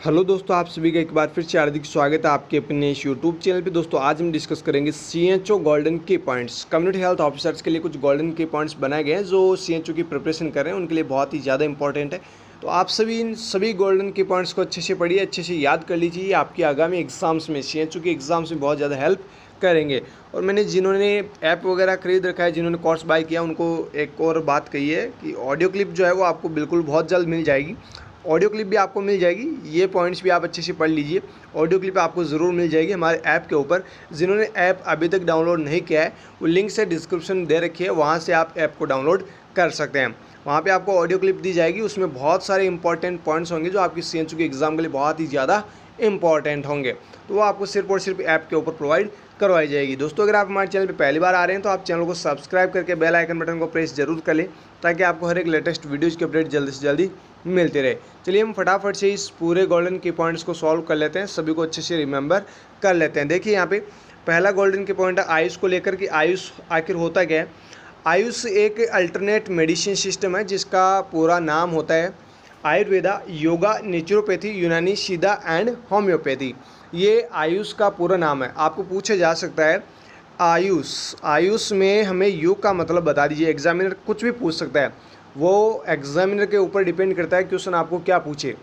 Hello दोस्तों, आप सभी का एक बार फिर से हार्दिक स्वागत है आपके अपने इस यूट्यूब चैनल पे। दोस्तों आज हम डिस्कस करेंगे सीएचओ गोल्डन की पॉइंट्स। कम्युनिटी हेल्थ ऑफिसर्स के लिए कुछ गोल्डन की पॉइंट्स बनाए गए हैं जो सीएचओ की प्रिपरेशन कर रहे हैं उनके लिए बहुत ही ज़्यादा इंपॉर्टेंट है। तो आप सभी इन सभी गोल्डन की पॉइंट्स को अच्छे से पढ़िए, अच्छे से याद कर लीजिए। आपकी आगामी एग्जाम्स में सीएचओ के एग्जाम्स में बहुत ज़्यादा हेल्प करेंगे। और मैंने जिन्होंने ऐप वगैरह खरीद रखा है, जिन्होंने कोर्स बाय किया, उनको एक और बात कही है कि ऑडियो क्लिप जो है वो आपको बिल्कुल बहुत जल्द मिल जाएगी। ऑडियो क्लिप भी आपको मिल जाएगी, ये पॉइंट्स भी आप अच्छे से पढ़ लीजिए। ऑडियो क्लिप आपको ज़रूर मिल जाएगी हमारे ऐप के ऊपर। जिन्होंने ऐप अभी तक डाउनलोड नहीं किया है वो लिंक से डिस्क्रिप्शन दे रखी है, वहाँ से आप ऐप को डाउनलोड कर सकते हैं। वहाँ पे आपको ऑडियो क्लिप दी जाएगी, उसमें बहुत सारे इंपॉर्टेंट पॉइंट्स होंगे जो आपकी सीएचओ के एग्ज़ाम के लिए बहुत ही ज़्यादा इंपॉर्टेंट होंगे। तो वो आपको सिर्फ और सिर्फ ऐप के ऊपर प्रोवाइड करवाई जाएगी। दोस्तों अगर आप हमारे चैनल पर पहली बार आ रहे हैं तो आप चैनल को सब्सक्राइब करके बेल आइकन बटन को प्रेस जरूर कर लें ताकि आपको हर एक लेटेस्ट वीडियोज़ की अपडेट जल्दी से जल्दी मिलते रहे। चलिए हम फटाफट से इस पूरे गोल्डन की पॉइंट्स को सॉल्व कर लेते हैं, सभी को अच्छे से रिमेंबर कर लेते हैं। देखिए यहाँ पे पहला गोल्डन की पॉइंट है आयुष को लेकर कि आयुष आखिर होता क्या है। आयुष एक अल्टरनेट मेडिसिन सिस्टम है जिसका पूरा नाम होता है आयुर्वेदा, योगा, नेचुरोपैथी, यूनानी, सिद्धा एंड होम्योपैथी। ये आयुष का पूरा नाम है। आपको पूछा जा सकता है आयुष, आयुष में हमें योग का मतलब बता दीजिए। एग्जामिनर कुछ भी पूछ सकता है, वो एग्जामिनर के ऊपर डिपेंड करता है क्वेश्चन आपको क्या पूछे।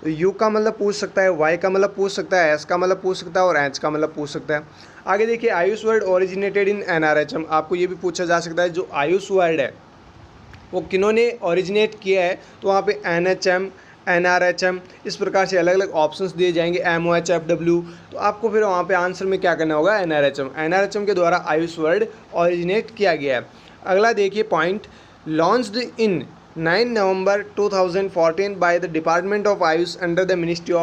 यू का मतलब पूछ सकता है, वाई का मतलब पूछ सकता है, एस का मतलब पूछ सकता है और एच का मतलब पूछ सकता है। आगे देखिए Ayush word originated in NRHM. आपको ये भी पूछा जा सकता है जो आयुष वर्ड है वो किन्होंने ओरिजिनेट किया है, तो वहाँ पे एनएचएम, एनआरएचएम इस प्रकार से अलग अलग ऑप्शंस दिए जाएंगे, एमओएच, एफडब्ल्यू। तो आपको फिर वहाँ पे आंसर में क्या करना होगा, एनआरएचएम। एनआरएचएम के द्वारा आयुष वर्ड ओरिजिनेट किया गया है। अगला देखिए point, launched in 9 November 2014 by the Department of Ayush under the Ministry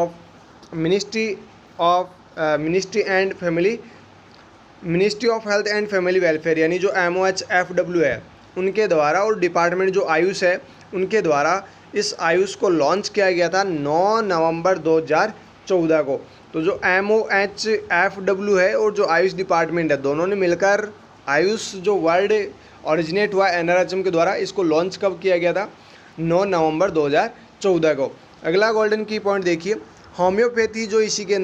of Health and Family Welfare, यानी जो MOHFW है उनके द्वारा और डिपार्टमेंट जो आयुष है उनके द्वारा इस आयुष को लॉन्च किया गया था 9 नवंबर 2014 को। तो जो MOHFW है और जो आयुष डिपार्टमेंट है दोनों ने मिलकर आयुष जो वर्ड ओरिजिनेट हुआ एनआरएचएम के द्वारा, इसको लॉन्च कब किया गया था, 9 नवंबर 2014 को। अगला गोल्डन की पॉइंट देखिए, होम्योपैथी जो इसी के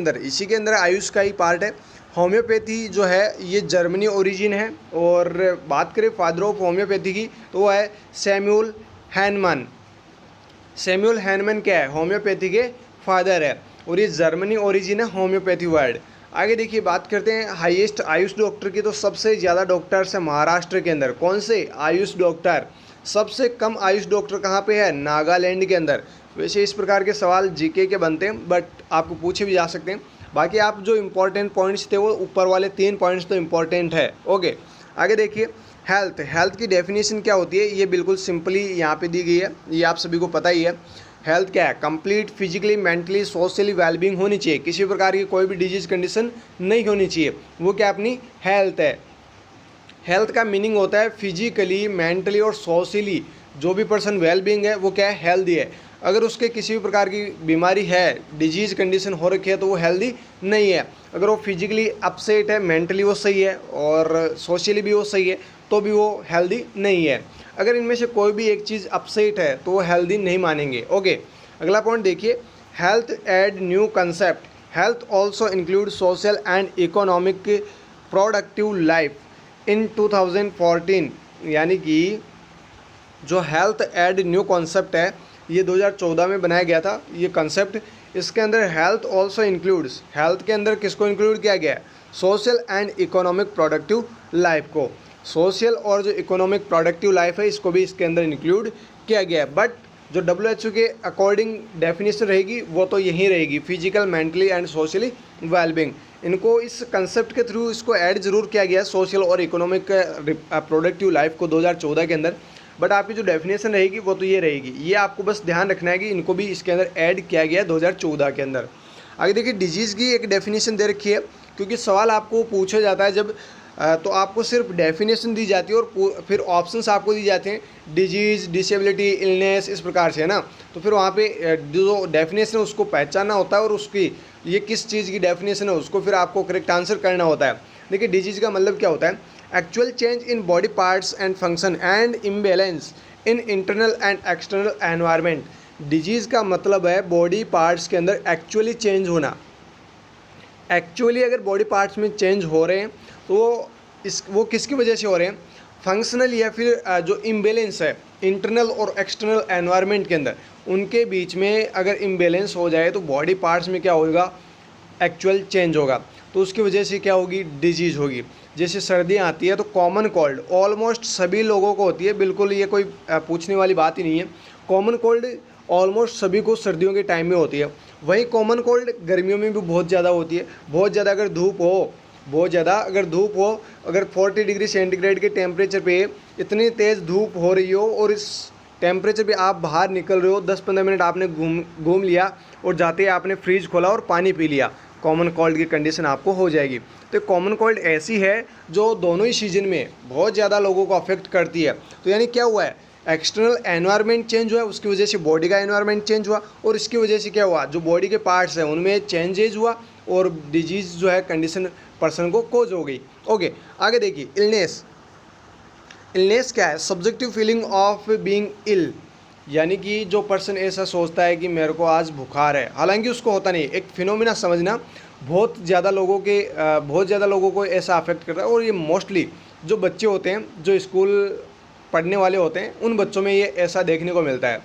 अंदर आयुष का ही पार्ट है। होम्योपैथी जो है ये जर्मनी ओरिजिन है। और बात करें फादर ऑफ होम्योपैथी की तो वो है सैमुअल हैनमन। सैमुअल हैनमन क्या है, होम्योपैथी के फादर है और ये जर्मनी ओरिजिन है होम्योपैथी वर्ड। आगे देखिए बात करते हैं हाईएस्ट आयुष डॉक्टर की। तो सबसे ज़्यादा डॉक्टर्स है महाराष्ट्र के अंदर। कौन से आयुष डॉक्टर। सबसे कम आयुष डॉक्टर कहाँ पे है, नागालैंड के अंदर। वैसे इस प्रकार के सवाल जीके के बनते हैं बट आपको पूछे भी जा सकते हैं। बाकी आप जो इम्पोर्टेंट पॉइंट्स थे वो ऊपर वाले 3 पॉइंट्स तो इम्पोर्टेंट है। ओके आगे देखिए हेल्थ। हेल्थ की डेफिनेशन क्या होती है, ये बिल्कुल सिंपली यहाँ पे दी गई है, ये आप सभी को पता ही है। हेल्थ क्या है, complete physically, mentally, socially wellbeing होनी चाहिए। किसी प्रकार की कोई भी डिजीज कंडीशन नहीं होनी चाहिए, वो क्या अपनी हेल्थ है। हेल्थ का मीनिंग होता है फिजिकली, मेंटली और सोशली जो भी पर्सन वेलबींग है वो क्या है, हेल्दी है। अगर उसके किसी भी प्रकार की बीमारी है, डिजीज कंडीशन हो रखी है तो वो हेल्दी नहीं है। अगर वो फिजिकली अपसेट है, मेंटली वो सही है और सोशली भी वो सही है तो भी वो हेल्दी नहीं है। अगर इनमें से कोई भी एक चीज़ अपसेट है तो वो हेल्दी नहीं मानेंगे। ओके अगला पॉइंट देखिए, health aid new concept. Health also include social and economic productive life in 2014। यानी कि जो हेल्थ एड न्यू कॉन्सेप्ट है ये 2014 में बनाया गया था ये कंसेप्ट। इसके अंदर हेल्थ ऑल्सो इंक्लूड्स, हेल्थ के अंदर किसको इंक्लूड किया गया है, social and economic productive life को। सोशल और जो इकोनॉमिक प्रोडक्टिव लाइफ है इसको भी इसके अंदर इंक्लूड किया गया है। बट जो WHO के अकॉर्डिंग डेफिनेशन रहेगी वो तो यही रहेगी, physical, mentally and socially wellbeing. इनको इस कंसेप्ट के थ्रू इसको ऐड जरूर किया गया है सोशल और इकोनॉमिक प्रोडक्टिव लाइफ को 2014 के अंदर। बट आपकी जो डेफिनेशन रहेगी वो तो ये रहेगी। ये आपको बस ध्यान रखना है कि इनको भी इसके अंदर ऐड किया गया है 2014 के अंदर। आगे देखिए डिजीज़ की एक डेफिनेशन दे रखी है, क्योंकि सवाल आपको पूछा जाता है जब तो आपको सिर्फ डेफिनेशन दी जाती है और फिर ऑप्शंस आपको दी जाते हैं, डिजीज़, डिसेबिलिटी, इलनेस, इस प्रकार से है ना। तो फिर वहाँ पे जो डेफिनेशन है उसको पहचानना होता है और उसकी ये किस चीज़ की डेफिनेशन है उसको फिर आपको करेक्ट आंसर करना होता है। देखिए डिजीज़ का मतलब क्या होता है, actual change in body parts and function and imbalance in internal and external environment. Disease का मतलब है बॉडी पार्ट्स के अंदर एक्चुअली चेंज होना। एक्चुअली अगर बॉडी पार्ट्स में चेंज हो रहे हैं तो वो किसकी वजह से हो रहे हैं? फंक्शनल या फिर जो इम्बेलेंस है इंटरनल और एक्सटर्नल एनवायरनमेंट के अंदर, उनके बीच में अगर इम्बेलेंस हो जाए तो बॉडी पार्ट्स में क्या होगा? एक्चुअल चेंज होगा। तो उसकी वजह से क्या होगी? डिजीज़ होगी। जैसे सर्दियाँ आती है तो कॉमन कोल्ड ऑलमोस्ट सभी लोगों को होती है, बिल्कुल ये कोई पूछने वाली बात ही नहीं है। कॉमन कोल्ड ऑलमोस्ट सभी को सर्दियों के टाइम में होती है। वहीं कॉमन कोल्ड गर्मियों में भी बहुत ज़्यादा होती है। बहुत ज़्यादा अगर धूप हो, अगर 40 डिग्री सेंटीग्रेड के टेम्परेचर पे इतनी तेज़ धूप हो रही हो और इस टेम्परेचर पे आप बाहर निकल रहे हो, 10-15 मिनट आपने घूम लिया और जाते ही आपने फ्रिज खोला और पानी पी लिया, कॉमन कोल्ड की कंडीशन आपको हो जाएगी। तो कॉमन कोल्ड ऐसी है जो दोनों ही सीजन में बहुत ज़्यादा लोगों को अफेक्ट करती है। तो यानी क्या हुआ है? एक्सटर्नल एनवायरनमेंट चेंज हुआ, उसकी वजह से बॉडी का एनवायरनमेंट चेंज हुआ और इसकी वजह से क्या हुआ? जो बॉडी के पार्ट्स हैं उनमें चेंजेज हुआ और डिजीज़ जो है कंडीशन पर्सन को कोज हो गई। ओके, आगे देखिए इलनेस। इलनेस क्या है? सब्जेक्टिव फीलिंग ऑफ बीइंग इल, यानी कि जो पर्सन ऐसा सोचता है कि मेरे को आज बुखार है, हालांकि उसको होता नहीं। एक फिनोमिना समझना, बहुत ज़्यादा लोगों को ऐसा अफेक्ट करता है और ये मोस्टली जो बच्चे होते हैं जो स्कूल पढ़ने वाले होते हैं उन बच्चों में ये ऐसा देखने को मिलता है।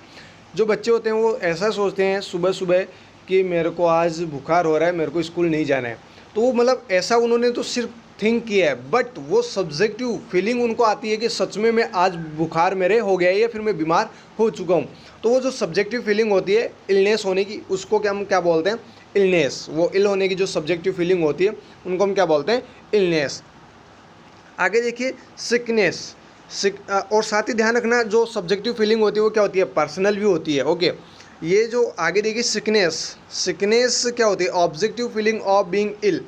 जो बच्चे होते हैं वो ऐसा सोचते हैं सुबह सुबह कि मेरे को आज बुखार हो रहा है, मेरे को स्कूल नहीं जाना है। तो वो मतलब ऐसा उन्होंने तो सिर्फ थिंक किया है, बट वो सब्जेक्टिव फीलिंग उनको आती है कि सच में मैं आज बुखार मेरे हो गया है या फिर मैं बीमार हो चुका हूँ। तो वो जो सब्जेक्टिव फीलिंग होती है इलनेस होने की, उसको हम क्या बोलते हैं? इलनेस। वो इल होने की जो सब्जेक्टिव फीलिंग होती है उनको हम क्या बोलते हैं? इलनेस। आगे देखिए सिकनेस। और साथ ही ध्यान रखना, जो सब्जेक्टिव फीलिंग होती है वो क्या होती है? पर्सनल भी होती है। ओके, ये जो आगे देखिए सिकनेस क्या होती है? Objective feeling of being ill.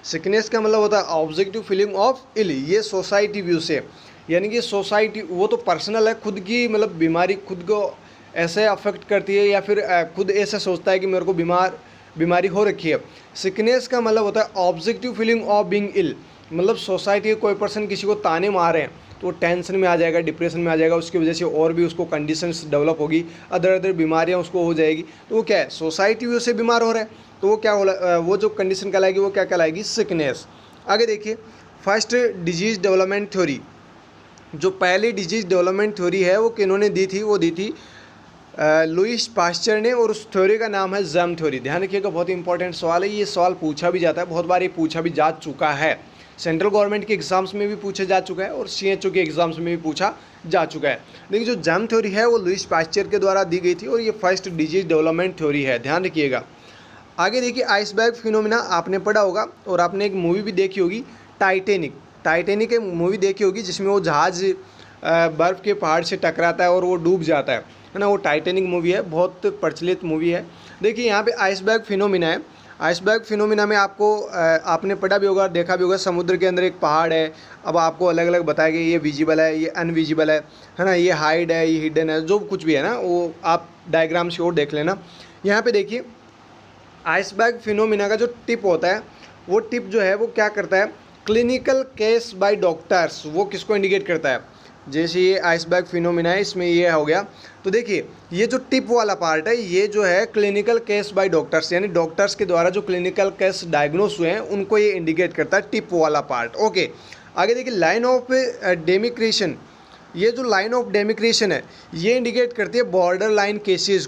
Sickness का मतलब होता है ऑब्जेक्टिव फीलिंग ऑफ इल। ये सोसाइटी व्यू से, यानी कि सोसाइटी, वो तो पर्सनल है, खुद की मतलब बीमारी खुद को ऐसे अफेक्ट करती है या फिर खुद ऐसा सोचता है कि मेरे को बीमारी हो रखी है। सिकनेस का मतलब होता है ऑब्जेक्टिव फीलिंग ऑफ बीइंग इल, मतलब सोसाइटी के कोई पर्सन किसी को ताने मार रहे हैं तो वो टेंशन में आ जाएगा, डिप्रेशन में आ जाएगा, उसकी वजह से और भी उसको कंडीशंस डेवलप होगी, अदर बीमारियां उसको हो जाएगी। तो वो क्या है? सोसाइटी व्यू से बीमार हो रहा है, तो वो क्या होला, वो जो कंडीशन कहलाएगी वो क्या कहलाएगी? सिकनेस। आगे देखिए फर्स्ट डिजीज़ डेवलपमेंट थ्योरी। जो पहली डिजीज़ डेवलपमेंट थ्योरी है वो किन्होंने दी थी? वो दी थी लुईस पास्चर ने, और उस थ्योरी का नाम है जर्म थ्योरी। ध्यान रखिएगा, बहुत इंपॉर्टेंट सवाल है, ये सवाल पूछा भी जाता है, बहुत बार ये पूछा भी जा चुका है। सेंट्रल गवर्नमेंट के एग्जाम्स में भी पूछा जा चुका है और CHO के एग्जाम्स में भी पूछा जा चुका है। देखिए जो जर्म थ्योरी है वो लुईस पास्चर के द्वारा दी गई थी और ये फर्स्ट डिजीज डेवलपमेंट थ्योरी है, ध्यान रखिएगा। आगे देखिए आइसबर्ग फिनोमिना आपने पढ़ा होगा और आपने एक मूवी भी देखी होगी, टाइटैनिक एक मूवी देखी होगी जिसमें वो जहाज़ बर्फ़ के पहाड़ से टकराता है और वो डूब जाता है ना। वो टाइटैनिक मूवी है, बहुत प्रचलित मूवी है। देखिए यहाँ पे आइसबर्ग फिनोमिना है। आइसबर्ग फिनोमिना में आपने पढ़ा भी होगा, देखा भी होगा, समुद्र के अंदर एक पहाड़ है। अब आपको अलग अलग बताया गया, ये विजिबल है, ये अनविजिबल है ना, ये हाइड है, ये हिडन है, जो कुछ भी है ना वो आप डायग्राम से और देख लेना। यहाँ पे देखिए आइसबर्ग फिनोमिना का जो टिप होता है वो टिप जो है वो क्या करता है? क्लिनिकल केस बाय डॉक्टर्स, वो किसको इंडिकेट करता है? जैसे ये आइसबर्ग फिनोमिना है, इसमें ये हो गया। तो देखिए ये जो टिप वाला पार्ट है ये जो है क्लिनिकल केस बाय डॉक्टर्स, यानी डॉक्टर्स के द्वारा जो क्लिनिकल केस डायग्नोस हुए हैं उनको ये इंडिकेट करता है, टिप वाला पार्ट। ओके, आगे देखिए लाइन ऑफ डेमिक्रेशन। ये जो लाइन ऑफ डेमिक्रेशन है ये इंडिकेट करती है बॉर्डर लाइन केसेज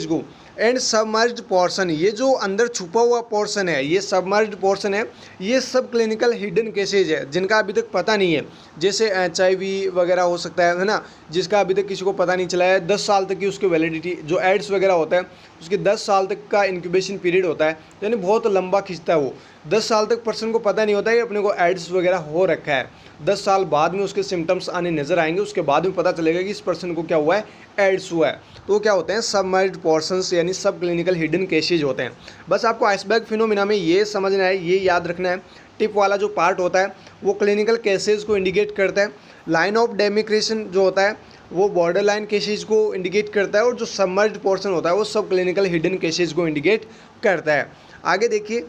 को। एंड सबमर्ज्ड पोर्शन, ये जो अंदर छुपा हुआ पोर्शन है, ये सबमर्ज्ड पोर्शन है, ये सब क्लिनिकल हिडन केसेज है जिनका अभी तक पता नहीं है। जैसे HIV वगैरह हो सकता है ना, जिसका अभी तक किसी को पता नहीं चला है। 10 साल तक की उसकी वैलिडिटी, जो एड्स वगैरह होता है उसके 10 साल तक का इंक्यूबेशन पीरियड होता है, यानी बहुत लंबा खिंचता है वो। 10 साल तक पर्सन को पता नहीं होता है अपने को एड्स वगैरह हो रखा है। 10 साल बाद में उसके सिम्टम्स आने नजर आएंगे, उसके बाद में पता चलेगा कि इस पर्सन को क्या हुआ है, एड्स हुआ है। तो वो क्या होते हैं? सबमर्ज्ड पोर्शंस, यानी सब क्लिनिकल हिडन केसेज होते हैं। बस आपको आइसबर्ग फिनोमिना में ये समझना है, ये याद रखना है, टिप वाला जो पार्ट होता है वो क्लिनिकल केसेज को इंडिकेट करता है। लाइन ऑफ डेमिक्रेशन जो होता है वो बॉर्डर लाइन केसेज को इंडिकेट करता है और जो सबमर्ज्ड पोर्शन होता है वो सब क्लिनिकल हिडन केसेज को इंडिकेट करता है। आगे देखिए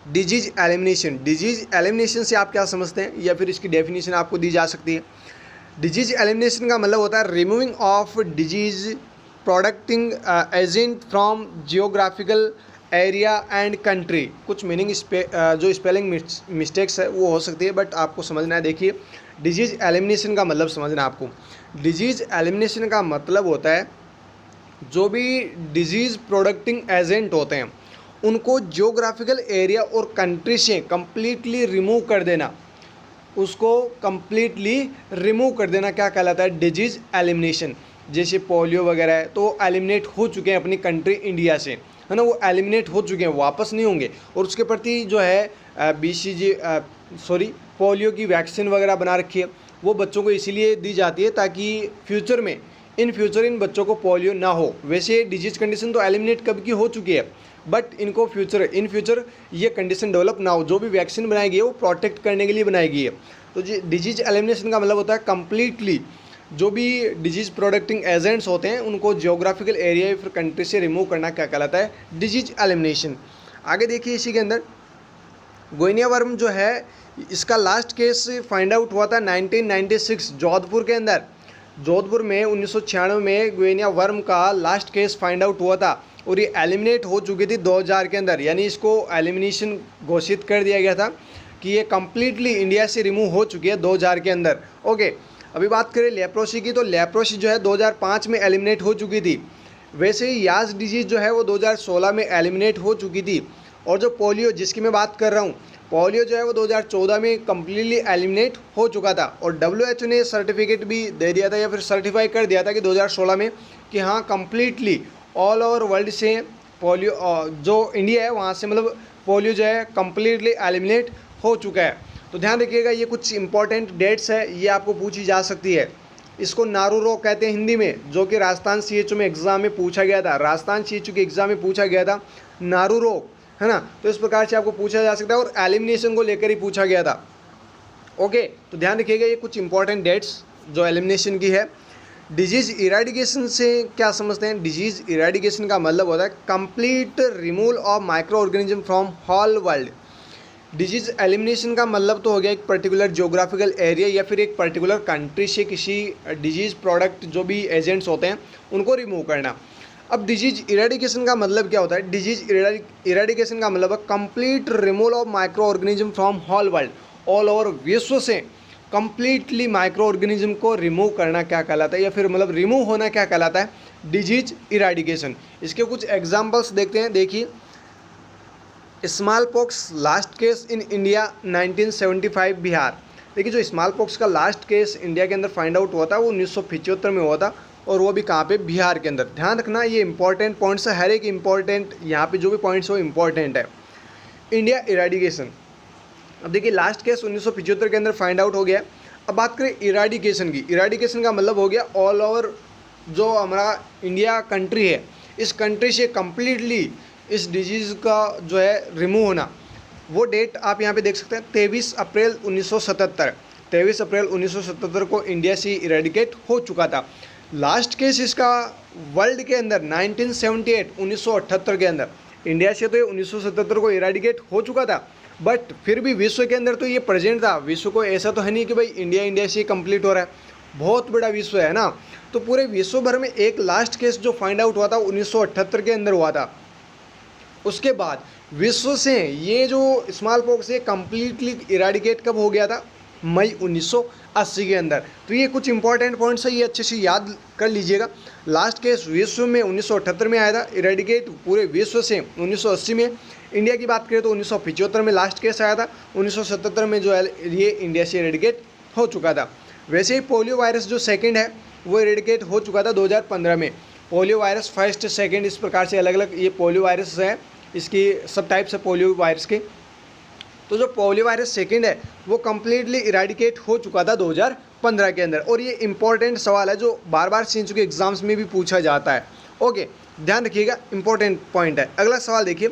डिजीज एलिमिनेशन। डिजीज एलिमिनेशन से आप क्या समझते हैं या फिर इसकी डेफिनेशन आपको दी जा सकती है? डिजीज एलिमिनेशन का मतलब होता है removing of disease प्रोडक्टिंग agent from geographical area and country. कुछ मीनिंग जो स्पेलिंग मिस्टेक्स है वो हो सकती है, बट आपको समझना है। देखिए, डिजीज एलिमिनेशन का मतलब समझना है आपको। डिजीज एलिमिनेशन का मतलब होता है जो भी डिजीज़ प्रोडक्टिंग एजेंट होते हैं उनको जियोग्राफिकल एरिया और कंट्री से कंप्लीटली रिमूव कर देना, उसको कंप्लीटली रिमूव कर देना क्या कहलाता है? Disease elimination. जैसे पोलियो वगैरह है तो एलिमिनेट हो चुके हैं अपनी कंट्री इंडिया से, है ना, वो एलिमिनेट हो चुके हैं, वापस नहीं होंगे। और उसके प्रति जो है पोलियो की वैक्सीन वगैरह बना रखी है, वो बच्चों को इसीलिए दी जाती है ताकि फ्यूचर में इन इन बच्चों को पोलियो ना हो। वैसे डिजीज कंडीशन तो एलिमिनेट कब की हो चुकी है, बट इनको इन फ्यूचर ये कंडीशन डेवलप ना हो। जो भी वैक्सीन बनाई गई है वो प्रोटेक्ट करने के लिए बनाई गई है। तो डिजीज एलिमिनेशन का मतलब होता है कंप्लीटली जो भी डिजीज प्रोडक्टिंग एजेंट्स होते हैं उनको जियोग्राफिकल एरिया या फिर कंट्री से रिमूव करना क्या कहलाता है? Disease elimination. आगे देखिए, इसी के अंदर गोइनिया वर्म जो है इसका लास्ट केस फाइंड आउट हुआ था 1996 जोधपुर के अंदर। जोधपुर में 1996 में गोइनिया वर्म का लास्ट केस फाइंड आउट हुआ था और ये एलिमिनेट हो चुकी थी 2000 के अंदर, यानी इसको एलिमिनेशन घोषित कर दिया गया था कि ये कम्प्लीटली इंडिया से रिमूव हो चुकी है 2000 के अंदर। ओके, अभी बात करें लेप्रोसी की, तो लेप्रोसी जो है 2005 में एलिमिनेट हो चुकी थी। वैसे ही याज डिजीज़ जो है वो 2016 में एलिमिनेट हो चुकी थी। और जो पोलियो जिसकी मैं बात कर रहा हूँ, पोलियो जो है वो 2014 में कम्प्लीटली एलिमिनेट हो चुका था और WHO ने सर्टिफिकेट भी दे दिया था या फिर सर्टिफाई कर दिया था कि 2016 में कि हाँ कम्प्लीटली ऑल ओवर वर्ल्ड से पोलियो जो इंडिया है वहाँ से मतलब पोलियो जो है कम्प्लीटली एलिमिनेट हो चुका है। तो ध्यान रखिएगा, ये कुछ इंपॉर्टेंट डेट्स है, ये आपको पूछी जा सकती है। इसको नारू रोग कहते हैं हिंदी में, जो कि राजस्थान CHO में एग्जाम में पूछा गया था। राजस्थान CHO के एग्जाम में पूछा गया था नारू रोग, है ना। तो इस प्रकार से आपको पूछा जा सकता है और एलिमिनेशन को लेकर ही पूछा गया था। ओके, तो ध्यान रखिएगा, ये कुछ इंपॉर्टेंट डेट्स जो एलिमिनेशन की है। डिजीज़ इरेडिकेशन से क्या समझते हैं? डिजीज़ इरेडिकेशन का मतलब होता है complete removal of micro organism from whole world. Disease elimination का मतलब तो हो गया एक पर्टिकुलर जियोग्राफिकल एरिया या फिर एक पर्टिकुलर कंट्री से किसी डिजीज़ प्रोडक्ट जो भी एजेंट्स होते हैं उनको रिमूव करना। अब डिजीज इरेडिकेशन का मतलब क्या होता है? डिजीज इरेडिकेशन का मतलब है complete removal of micro organism from whole world, all over विश्व से कंप्लीटली माइक्रो ऑर्गेनिज्म को रिमूव करना क्या कहलाता है, या फिर मतलब रिमूव होना क्या कहलाता है? Disease eradication. इसके कुछ एग्जांपल्स देखते हैं। देखिए, small pox last case in India 1975 Bihar. देखिए, जो स्मॉल पॉक्स का लास्ट केस इंडिया के अंदर फाइंड आउट हुआ था वो 1975 में हुआ था और वो भी कहाँ पे? बिहार के अंदर। ध्यान रखना, ये इंपॉर्टेंट पॉइंट्स है, हर एक इंपॉर्टेंट यहाँ पे जो भी पॉइंट्स हो इंपॉर्टेंट है। इंडिया इरेडिकेशन, अब देखिए लास्ट केस 1975 के अंदर फाइंड आउट हो गया। अब बात करें इरेडिकेशन की। इरेडिकेशन का मतलब हो गया ऑल ओवर जो हमारा इंडिया कंट्री है, इस कंट्री से कम्प्लीटली इस डिजीज़ का जो है रिमूव होना। वो डेट आप यहाँ पे देख सकते हैं, 23 अप्रैल 1977। 23 अप्रैल 1977 को इंडिया से इरेडिकेट हो चुका था। लास्ट केस इसका वर्ल्ड के अंदर 1978 1978 के अंदर। इंडिया से तो ये 1977 को इरेडिकेट हो चुका था, बट फिर भी विश्व के अंदर तो ये प्रेजेंट था। विश्व को ऐसा तो है नहीं कि भाई इंडिया से कंप्लीट हो रहा है, बहुत बड़ा विश्व है ना। तो पूरे विश्व भर में एक लास्ट केस जो फाइंड आउट हुआ था 1978 के अंदर हुआ था। उसके बाद विश्व से ये जो स्मॉल पॉक्स है कम्प्लीटली इरेडिकेट कब हो गया था? मई 1980 के अंदर। तो ये कुछ इंपॉर्टेंट पॉइंट्स है, ये अच्छे से याद कर लीजिएगा। लास्ट केस विश्व में 1978 में आया था, इरेडिकेट पूरे विश्व से 1980 में। इंडिया की बात करें तो 1975 में लास्ट केस आया था, 1977 में जो है ये इंडिया से इरेडिकेट हो चुका था। वैसे ही पोलियो वायरस जो सेकेंड है वो इरेडिकेट हो चुका था 2015 में। पोलियो वायरस फर्स्ट सेकेंड इस प्रकार से अलग अलग ये पोलियो वायरस है, इसकी सब टाइप्स है पोलियो वायरस के। तो जो पोलियो वायरस सेकेंड है वो कम्प्लीटली इरेडिकेट हो चुका था 2015 के अंदर। और ये इंपॉर्टेंट सवाल है जो बार बार CHO के एग्जाम्स में भी पूछा जाता है। ओके, ध्यान रखिएगा, इंपॉर्टेंट पॉइंट है। अगला सवाल देखिए,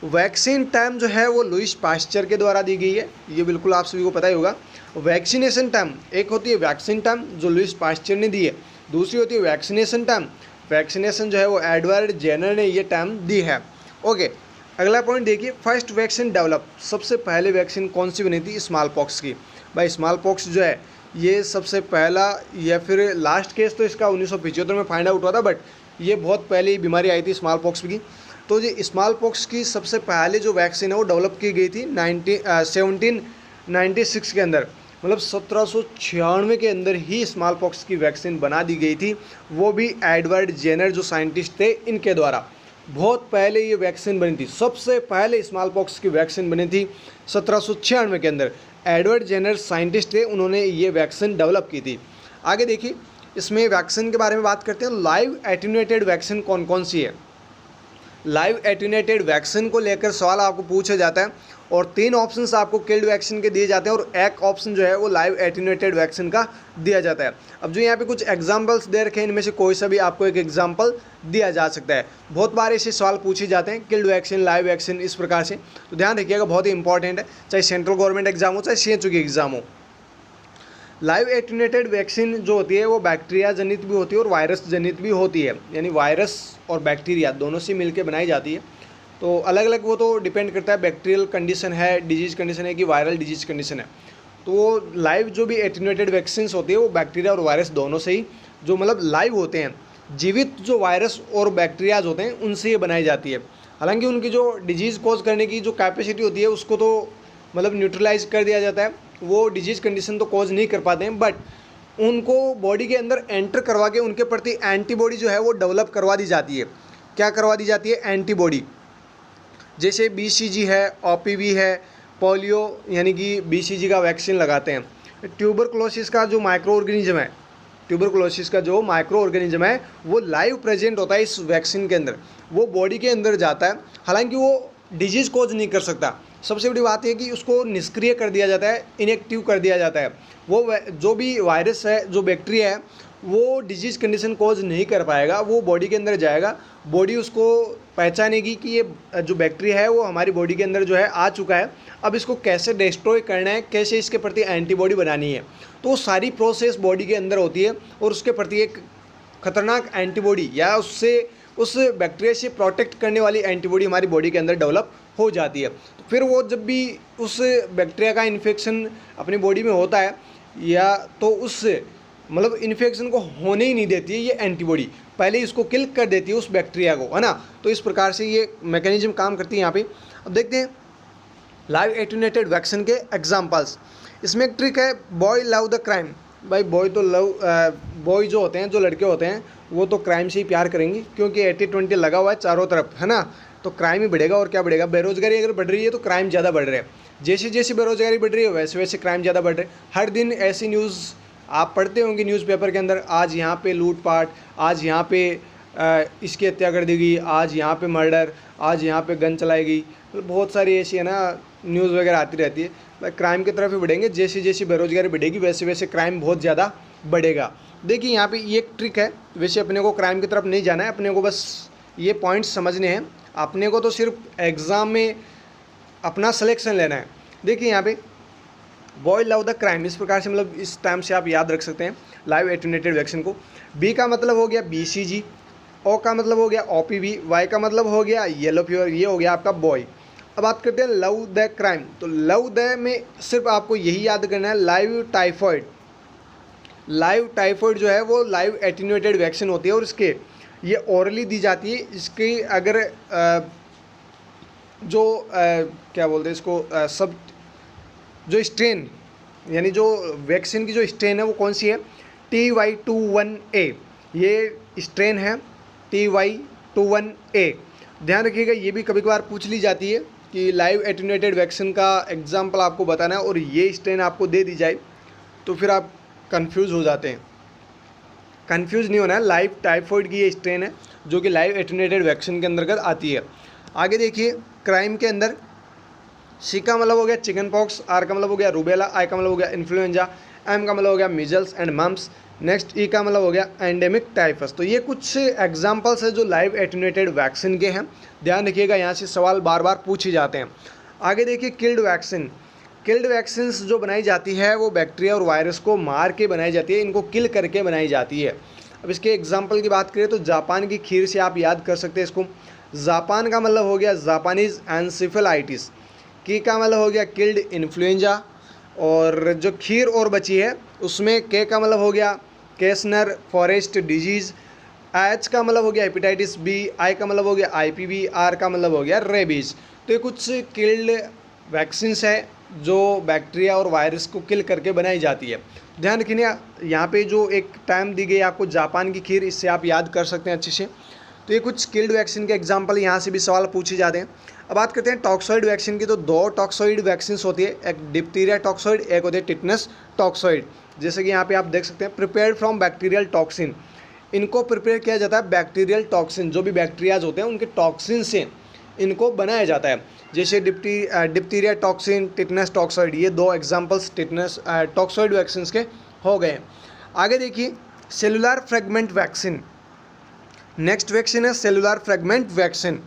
वैक्सीन टाइम जो है वो लुईस पास्चर के द्वारा दी गई है, ये बिल्कुल आप सभी को पता ही होगा। वैक्सीनेशन टाइम, एक होती है वैक्सीन टाइम जो लुईस पास्चर ने दी है, दूसरी होती है वैक्सीनेशन टाइम। वैक्सीनेशन जो है वो एडवर्ड जेनर ने ये टाइम दी है। ओके, अगला पॉइंट देखिए, फर्स्ट वैक्सीन डेवलप, सबसे पहले वैक्सीन कौन सी बनी थी? स्मॉल पॉक्स की। भाई स्मॉल पॉक्स जो है ये सबसे पहला या फिर लास्ट केस तो इसका 1975 में फाइंड आउट हुआ था, बट ये बहुत पहले ही बीमारी आई थी स्मॉल पॉक्स की। तो ये स्मॉल पॉक्स की सबसे पहले जो वैक्सीन है वो डेवलप की गई थी 1796 के अंदर, मतलब 1796 के अंदर ही स्मॉल पॉक्स की वैक्सीन बना दी गई थी, वो भी एडवर्ड जेनर जो साइंटिस्ट थे इनके द्वारा। बहुत पहले ये वैक्सीन बनी थी, सबसे पहले स्मॉल पॉक्स की वैक्सीन बनी थी 1796 के अंदर। एडवर्ड जेनर साइंटिस्ट थे, उन्होंने ये वैक्सीन डेवलप की थी। आगे देखिए, इसमें वैक्सीन के बारे में बात करते हैं। लाइव एटेन्यूएटेड वैक्सीन कौन कौन सी है। लाइव एटेन्यूएटेड वैक्सीन को लेकर सवाल आपको पूछा जाता है और 3 ऑप्शंस आपको किल्ड वैक्सीन के दिए जाते हैं और एक ऑप्शन जो है वो लाइव एटेन्यूएटेड वैक्सीन का दिया जाता है। अब जो यहाँ पे कुछ एग्जांपल्स दे रखे हैं, इनमें से कोई सा भी आपको एक एग्जांपल दिया जा सकता है। बहुत बार ऐसे सवाल पूछे जाते हैं, किल्ड वैक्सीन, लाइव वैक्सीन, इस प्रकार से, तो ध्यान रखिएगा, बहुत ही इंपॉर्टेंट है, चाहे सेंट्रल गवर्नमेंट एग्जाम हो चाहे CHO की एग्जाम हो। लाइव एटेन्यूएटेड वैक्सीन जो होती है वो बैक्टीरिया जनित भी होती है और वायरस जनित भी होती है, यानी वायरस और बैक्टीरिया दोनों से मिलकर बनाई जाती है। तो अलग अलग वो तो डिपेंड करता है, बैक्टीरियल कंडीशन है, डिजीज कंडीशन है कि वायरल डिजीज कंडीशन है। तो वो लाइव जो भी एटेन्यूएटेड वैक्सीन होती है वो बैक्टीरिया और वायरस दोनों से ही, जो मतलब लाइव होते हैं, जीवित जो वायरस और बैक्टीरियाज होते हैं उनसे ये बनाई जाती है। हालांकि उनकी जो डिजीज़ कॉज करने की जो कैपेसिटी होती है उसको तो मतलब न्यूट्रलाइज कर दिया जाता है, वो डिजीज़ कंडीशन तो कॉज नहीं कर पाते हैं, बट उनको बॉडी के अंदर एंटर करवा के उनके प्रति एंटीबॉडी जो है वो डेवलप करवा दी जाती है। क्या करवा दी जाती है? एंटीबॉडी। जैसे BCG है, OPV है, पोलियो यानी कि BCG का वैक्सीन लगाते हैं। ट्यूबरकुलोसिस का जो माइक्रो ऑर्गेनिज्म है, ट्यूबरकुलोसिस का जो माइक्रो ऑर्गेनिज्म है वो लाइव प्रेजेंट होता है इस वैक्सीन के अंदर, वो बॉडी के अंदर जाता है। हालांकि वो डिजीज़ कोज नहीं कर सकता। सबसे बड़ी बात यह कि उसको निष्क्रिय कर दिया जाता है, इनएक्टिव कर दिया जाता है। वो जो भी वायरस है, जो बैक्टीरिया है, वो डिजीज़ कंडीशन कोज नहीं कर पाएगा, वो बॉडी के अंदर जाएगा, बॉडी उसको पहचानेगी कि ये जो बैक्टीरिया है वो हमारी बॉडी के अंदर जो है आ चुका है, अब इसको कैसे डिस्ट्रॉय करना है, कैसे इसके प्रति एंटीबॉडी बनानी है। तो सारी प्रोसेस बॉडी के अंदर होती है और उसके प्रति एक खतरनाक एंटीबॉडी या उससे उस बैक्टीरिया से प्रोटेक्ट करने वाली एंटीबॉडी हमारी बॉडी के अंदर डेवलप हो जाती है। तो फिर वो जब भी उस बैक्टीरिया का इन्फेक्शन अपनी बॉडी में होता है या तो उस मतलब इन्फेक्शन को होने ही नहीं देती है ये एंटीबॉडी, पहले इसको किल कर देती है उस बैक्टीरिया को, है ना। तो इस प्रकार से ये मैकेनिज्म काम करती है यहाँ पे। अब देखते हैं लाइव एटेन्यूएटेड वैक्सीन के एग्जांपल्स। इसमें एक ट्रिक है, बॉय लव द क्राइम। भाई बॉय तो बॉय जो होते हैं, जो लड़के होते हैं, वो तो क्राइम से ही प्यार करेंगे, क्योंकि 80-20 लगा हुआ है चारों तरफ, है ना। तो क्राइम ही बढ़ेगा और क्या बढ़ेगा। बेरोजगारी अगर बढ़ रही है तो क्राइम ज़्यादा बढ़ रहा है, जैसे जैसे बेरोजगारी बढ़ रही है वैसे वैसे क्राइम ज़्यादा बढ़ रहे हैं। हर दिन ऐसी न्यूज़ आप पढ़ते होंगे न्यूज़पेपर के अंदर, आज यहाँ पे लूटपाट, आज यहाँ पे इसकी हत्या कर दी गई, आज यहाँ पे मर्डर, आज यहाँ पे गन चलाई गई। तो बहुत सारी ऐसी है ना न्यूज़ वगैरह आती रहती है। क्राइम की तरफ ही बढ़ेंगे, जैसे जैसे बेरोजगारी बढ़ेगी वैसे वैसे क्राइम बहुत ज़्यादा बढ़ेगा। देखिए यहाँ पे ये एक ट्रिक है, वैसे अपने को क्राइम की तरफ नहीं जाना है, अपने को बस ये पॉइंट्स समझने हैं, अपने को तो सिर्फ एग्ज़ाम में अपना सिलेक्शन लेना है। देखिए यहाँ पे बॉय लव द क्राइम, इस प्रकार से मतलब इस टाइम से आप याद रख सकते हैं लाइव एटेन्यूएटेड वैक्सीन को। B का मतलब हो गया BCG, O का मतलब हो गया OPV, Y का मतलब हो गया येलो फीवर, ये हो गया आपका बॉय। अब बात करते हैं लव द क्राइम। तो लव द में सिर्फ आपको यही याद करना है, लाइव टाइफॉइड। लाइव टाइफॉइड जो है वो लाइव एटेन्यूएटेड वैक्सीन होती है और इसके ये ओरली दी जाती है। इसकी अगर क्या बोलते हैं इसको, सब जो स्ट्रेन यानी जो वैक्सीन की जो स्ट्रेन है वो कौन सी है, TY21A, ये स्ट्रेन है TY21A। ध्यान रखिएगा, ये भी कभी कभार पूछ ली जाती है कि लाइव एटेन्यूएटेड वैक्सीन का एग्जाम्पल आपको बताना है और ये स्ट्रेन आपको दे दी जाए तो फिर आप कंफ्यूज हो जाते हैं। कंफ्यूज नहीं होना है, लाइव टाइफॉइड की ये स्ट्रेन है जो कि लाइव एटेन्यूएटेड वैक्सीन के अंतर्गत आती है। आगे देखिए क्राइम के अंदर, C का मतलब हो गया चिकन पॉक्स, R का मतलब हो गया रूबेला, I का मतलब हो गया इन्फ्लुएंजा, M का मतलब हो गया measles and mumps, next E का मतलब हो गया एंडेमिक टाइफस। तो ये कुछ एग्जांपल्स है जो लाइव एटेन्यूएटेड वैक्सीन के हैं। ध्यान रखिएगा, यहाँ से सवाल बार बार पूछे जाते हैं। आगे देखिए किल्ड वैक्सीन। किल्ड वैक्सीन्स जो बनाई जाती है वो बैक्टीरिया और वायरस को मार के बनाई जाती है, इनको किल करके बनाई जाती है। अब इसके एग्जाम्पल की बात करें तो जापान की खीर से आप याद कर सकते हैं इसको। जापान का मतलब हो गया जापानीज़ एनसेफेलाइटिस, की का मतलब हो गया किल्ड इन्फ्लुएंजा, और जो खीर और बची है उसमें के का मतलब हो गया केसनर फॉरेस्ट डिजीज़, एच का मतलब हो गया हेपेटाइटिस बी, आई का मतलब हो गया आईपीवी, आर का मतलब हो गया रेबीज। तो ये कुछ किल्ड वैक्सीन्स है जो बैक्टीरिया और वायरस को किल करके बनाई जाती है। ध्यान रखिए यहाँ पे जो एक टाइम दी गई आपको जापान की खीर, इससे आप याद कर सकते हैं अच्छे से। तो ये कुछ किल्ड वैक्सीन के एग्जाम्पल यहाँ से भी सवाल पूछे जाते हैं। अब बात करते हैं टॉक्सॉइड वैक्सीन की। तो दो टॉक्सॉइड वैक्सीन होती है, एक डिप्थीरिया टॉक्सॉइड, एक होती है टिटनस टॉक्सॉइड। जैसे कि यहाँ पे आप देख सकते हैं प्रिपेयर्ड फ्रॉम बैक्टीरियल टॉक्सिन, इनको प्रिपेयर किया जाता है बैक्टीरियल टॉक्सिन, जो भी बैक्टीरियाज होते हैं उनके टॉक्सिन से इनको बनाया जाता है। जैसे डिप्थीरिया टॉक्सिन, टिटनस टॉक्सॉइड, ये दो एग्जांपल्स टिटनस टॉक्सॉइड वैक्सीन के हो गए। आगे देखिए cellular fragment vaccine. Next vaccine है cellular fragment vaccine.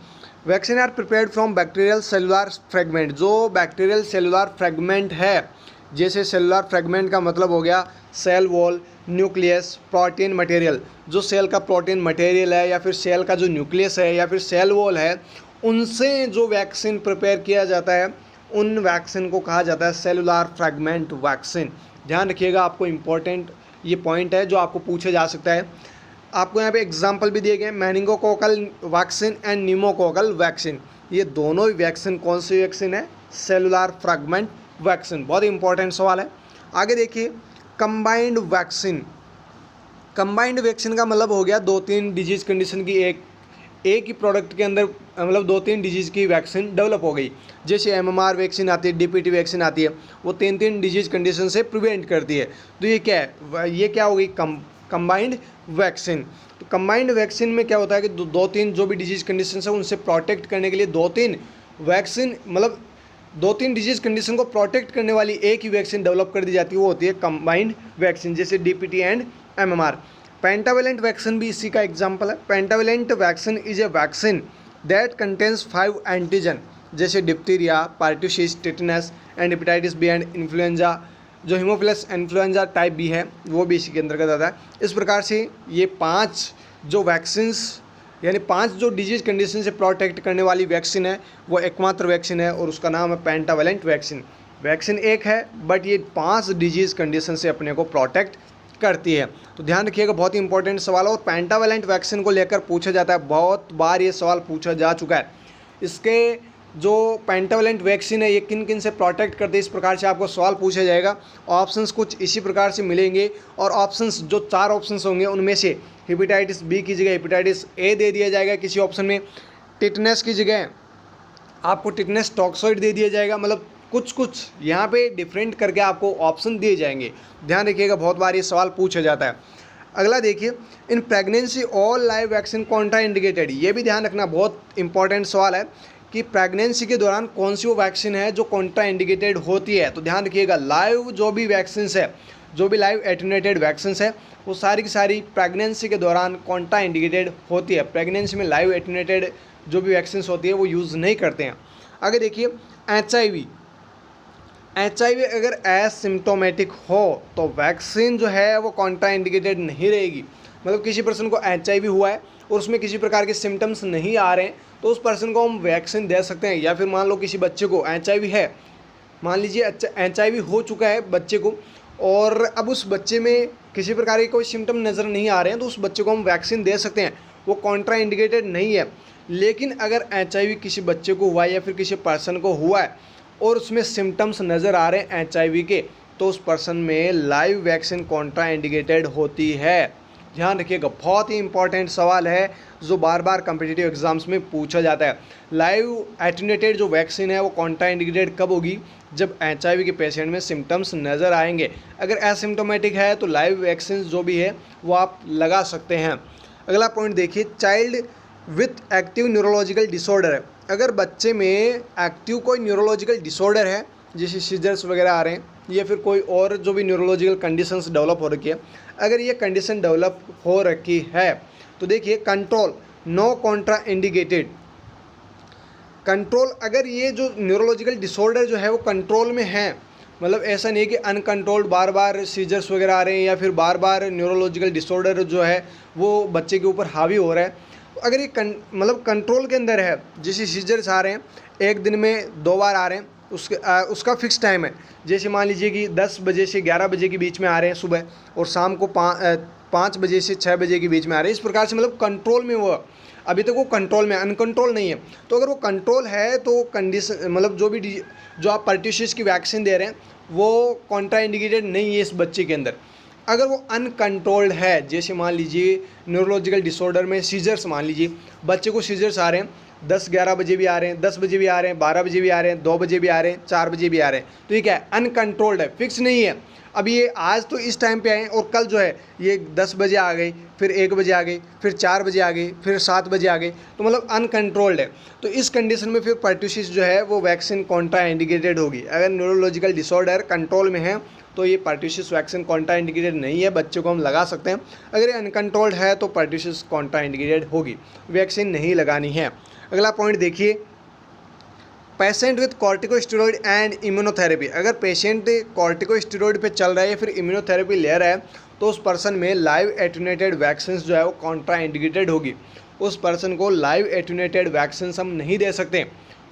Vaccine are prepared from bacterial cellular fragment, जो बैक्टीरियल सेलुलर फ्रेगमेंट है, जैसे सेलुलर फ्रेगमेंट का मतलब हो गया cell wall, nucleus, protein material, जो सेल का प्रोटीन मटेरियल है या फिर सेल का जो न्यूक्लियस है या फिर सेल वॉल है, उनसे जो वैक्सीन प्रिपेयर किया जाता है उन वैक्सीन को कहा जाता है सेलुलर फ्रेगमेंट वैक्सीन। ध्यान रखिएगा, आपको इम्पोर्टेंट ये पॉइंट है जो आपको पूछा जा सकता है। आपको यहाँ पे एग्जाम्पल भी दिए गए हैं, meningococcal vaccine and pneumococcal vaccine. ये दोनों ही वैक्सीन कौन सी वैक्सीन है? Cellular fragment vaccine. बहुत इंपॉर्टेंट सवाल है। आगे देखिए कंबाइंड वैक्सीन। कंबाइंड वैक्सीन का मतलब हो गया 2-3 डिजीज़ कंडीशन की एक ही प्रोडक्ट के अंदर मतलब 2-3 डिजीज़ की वैक्सीन डेवलप हो गई। जैसे एमएमआर वैक्सीन आती है, डीपीटी वैक्सीन आती है, वो 3-3 डिजीज़ कंडीशन से प्रिवेंट करती है। तो ये क्या है? ये क्या हो गई? Combined vaccine. तो कंबाइंड वैक्सीन में क्या होता है कि 2-3 जो भी डिजीज़ कंडीशन है उनसे प्रोटेक्ट करने के लिए 2-3 वैक्सीन, मतलब 2-3 डिजीज़ कंडीशन को प्रोटेक्ट करने वाली एक ही वैक्सीन डेवलप कर दी जाती है, वो होती है कंबाइंड वैक्सीन, जैसे DPT and MMR. Pentavalent vaccine भी इसी का एग्जाम्पल है। Pentavalent vaccine is a vaccine that contains 5 antigen, जैसे diphtheria, pertussis, tetanus and hepatitis B and influenza. जो हीमोफिलस इन्फ्लुएंजा टाइप बी है वो भी इसी के अंतर्गत आता है। इस प्रकार से ये 5 जो वैक्सीन्स यानी 5 जो डिजीज़ कंडीशन से प्रोटेक्ट करने वाली वैक्सीन है वो एकमात्र वैक्सीन है और उसका नाम है पेंटावेलेंट वैक्सीन। वैक्सीन एक है बट ये 5 डिजीज़ कंडीशन से अपने को प्रोटेक्ट करती है। तो ध्यान रखिएगा, बहुत ही इंपॉर्टेंट सवाल है और पेंटावेलेंट वैक्सीन को लेकर पूछा जाता है, बहुत बार ये सवाल पूछा जा चुका है। इसके जो पेंटावेलेंट वैक्सीन है ये किन किन से प्रोटेक्ट करते हैं, इस प्रकार से आपको सवाल पूछा जाएगा। ऑप्शंस कुछ इसी प्रकार से मिलेंगे और ऑप्शंस जो 4 ऑप्शंस होंगे उनमें से हेपेटाइटिस बी की जगह हेपेटाइटिस ए दे दिया जाएगा किसी ऑप्शन में, टिटनेस की जगह आपको टिटनेस टॉक्सॉइड दे दिया जाएगा। मतलब कुछ यहाँ पे डिफरेंट करके आपको ऑप्शन दिए जाएंगे। ध्यान रखिएगा, बहुत बार ये सवाल पूछा जाता है। अगला देखिए, in pregnancy all live vaccine Contra indicated. ये भी ध्यान रखना, बहुत इंपॉर्टेंट सवाल है कि प्रेगनेंसी के दौरान कौन सी वो वैक्सीन है जो कॉन्ट्रा इंडिकेटेड होती है। तो ध्यान रखिएगा, लाइव जो भी वैक्सीन है, जो भी लाइव एटेन्यूएटेड वैक्सीन है वो सारी की सारी प्रेगनेंसी के दौरान कॉन्ट्रा इंडिकेटेड होती है। प्रेगनेंसी में लाइव एटेन्यूएटेड जो भी वैक्सीन होती है वो यूज़ नहीं करते हैं। आगे देखिए HIV अगर एसिम्टोमेटिक हो तो वैक्सीन जो है वो कॉन्ट्रा इंडिकेटेड नहीं रहेगी। मतलब किसी पर्सन को HIV हुआ है और उसमें किसी प्रकार के सिम्टम्स नहीं आ रहे हैं तो उस पर्सन को हम वैक्सीन दे सकते हैं। या फिर मान लो किसी बच्चे को HIV है, मान लीजिए HIV हो चुका है बच्चे को और अब उस बच्चे में किसी प्रकार के कोई सिम्टम नज़र नहीं आ रहे हैं तो उस बच्चे को हम वैक्सीन दे सकते हैं, वो कॉन्ट्रा इंडिकेटेड नहीं है। लेकिन अगर HIV किसी बच्चे को हुआ है या फिर किसी पर्सन को हुआ है और उसमें सिम्टम्स नज़र आ रहे हैं HIV के, तो उस पर्सन में लाइव वैक्सीन कॉन्ट्रा इंडिकेटेड होती है। ध्यान रखिएगा, बहुत ही इंपॉर्टेंट सवाल है जो बार बार कम्पिटिटिव एग्जाम्स में पूछा जाता है। लाइव एटेन्यूएटेड जो वैक्सीन है वो कॉन्ट्रा इंडिकेटेड कब होगी? जब HIV के पेशेंट में सिम्टम्स नज़र आएंगे। अगर एसिम्टोमेटिक है तो लाइव वैक्सीन जो भी है वो आप लगा सकते हैं। अगला पॉइंट देखिए, child with active neurological disorder है। अगर बच्चे में एक्टिव कोई न्यूरोलॉजिकल डिसऑर्डर है, जैसे सीजर्स वगैरह आ रहे हैं या फिर कोई और जो भी न्यूरोलॉजिकल कंडीशंस डेवलप हो रखी है, अगर ये कंडीशन डेवलप हो रखी है तो देखिए control no contraindicated. Control, अगर ये जो न्यूरोलॉजिकल डिसऑर्डर जो है वो कंट्रोल में है, मतलब ऐसा नहीं कि अनकंट्रोल्ड बार बार सीजर्स वगैरह आ रहे हैं या फिर बार बार न्यूरोलॉजिकल डिसऑर्डर जो है वो बच्चे के ऊपर हावी हो रहा है, अगर ये मतलब कंट्रोल के अंदर है, जैसे सीजर्स आ रहे हैं 1 दिन में 2 बार आ रहे हैं उसका फ़िक्स टाइम है। जैसे मान लीजिए कि 10 बजे से 11 बजे के बीच में आ रहे हैं सुबह, और शाम को 5 बजे से 6 बजे के बीच में आ रहे हैं। इस प्रकार से मतलब कंट्रोल में वो, अभी तक वो कंट्रोल में, अनकंट्रोल नहीं है। तो अगर वो कंट्रोल है तो कंडीशन मतलब जो आप परट्यूसिस की वैक्सीन दे रहे हैं वो कॉन्ट्रा इंडिकेटेड नहीं है इस बच्चे के अंदर। अगर वो अनकंट्रोल्ड है, जैसे मान लीजिए न्यूरोलॉजिकल डिसऑर्डर में सीजर्स, मान लीजिए बच्चे को सीजर्स आ रहे हैं 10-11 बजे भी आ रहे हैं, 10 बजे भी आ रहे हैं, 12 बजे भी आ रहे हैं, 2 बजे भी आ रहे हैं, 4 बजे भी आ रहे हैं, तो ये क्या है, अनकंट्रोल्ड है, फिक्स नहीं है। अब ये आज तो इस टाइम पे आए और कल जो है ये 10 बजे आ गई, फिर 1 बजे आ गई, फिर 4 बजे आ गई, फिर 7 बजे आ गई, तो मतलब अनकंट्रोल्ड है। तो इस कंडीशन में फिर परट्यूसिस जो है वो वैक्सीन कॉन्ट्रा इंडिकेटेड होगी। अगर न्यूरोलॉजिकल डिसऑर्डर कंट्रोल में है तो ये परट्यूसिस वैक्सीन कॉन्ट्रा इंडिकेटेड नहीं है, बच्चे को हम लगा सकते हैं। अगर ये अनकंट्रोल्ड है तो परट्यूसिस कॉन्ट्रा इंडिकेटेड होगी, वैक्सीन नहीं लगानी है। अगला पॉइंट देखिए, patient with corticosteroid and immunotherapy. अगर पेशेंट कॉर्टिकोस्टेरॉइड पे चल रहा है या फिर इम्यूनोथेरेपी ले रहा है तो उस पर्सन में लाइव एटेन्यूएटेड वैक्सीन जो है वो कॉन्ट्रा इंडिकेटेड होगी। उस पर्सन को लाइव एटेन्यूएटेड वैक्सीन हम नहीं दे सकते।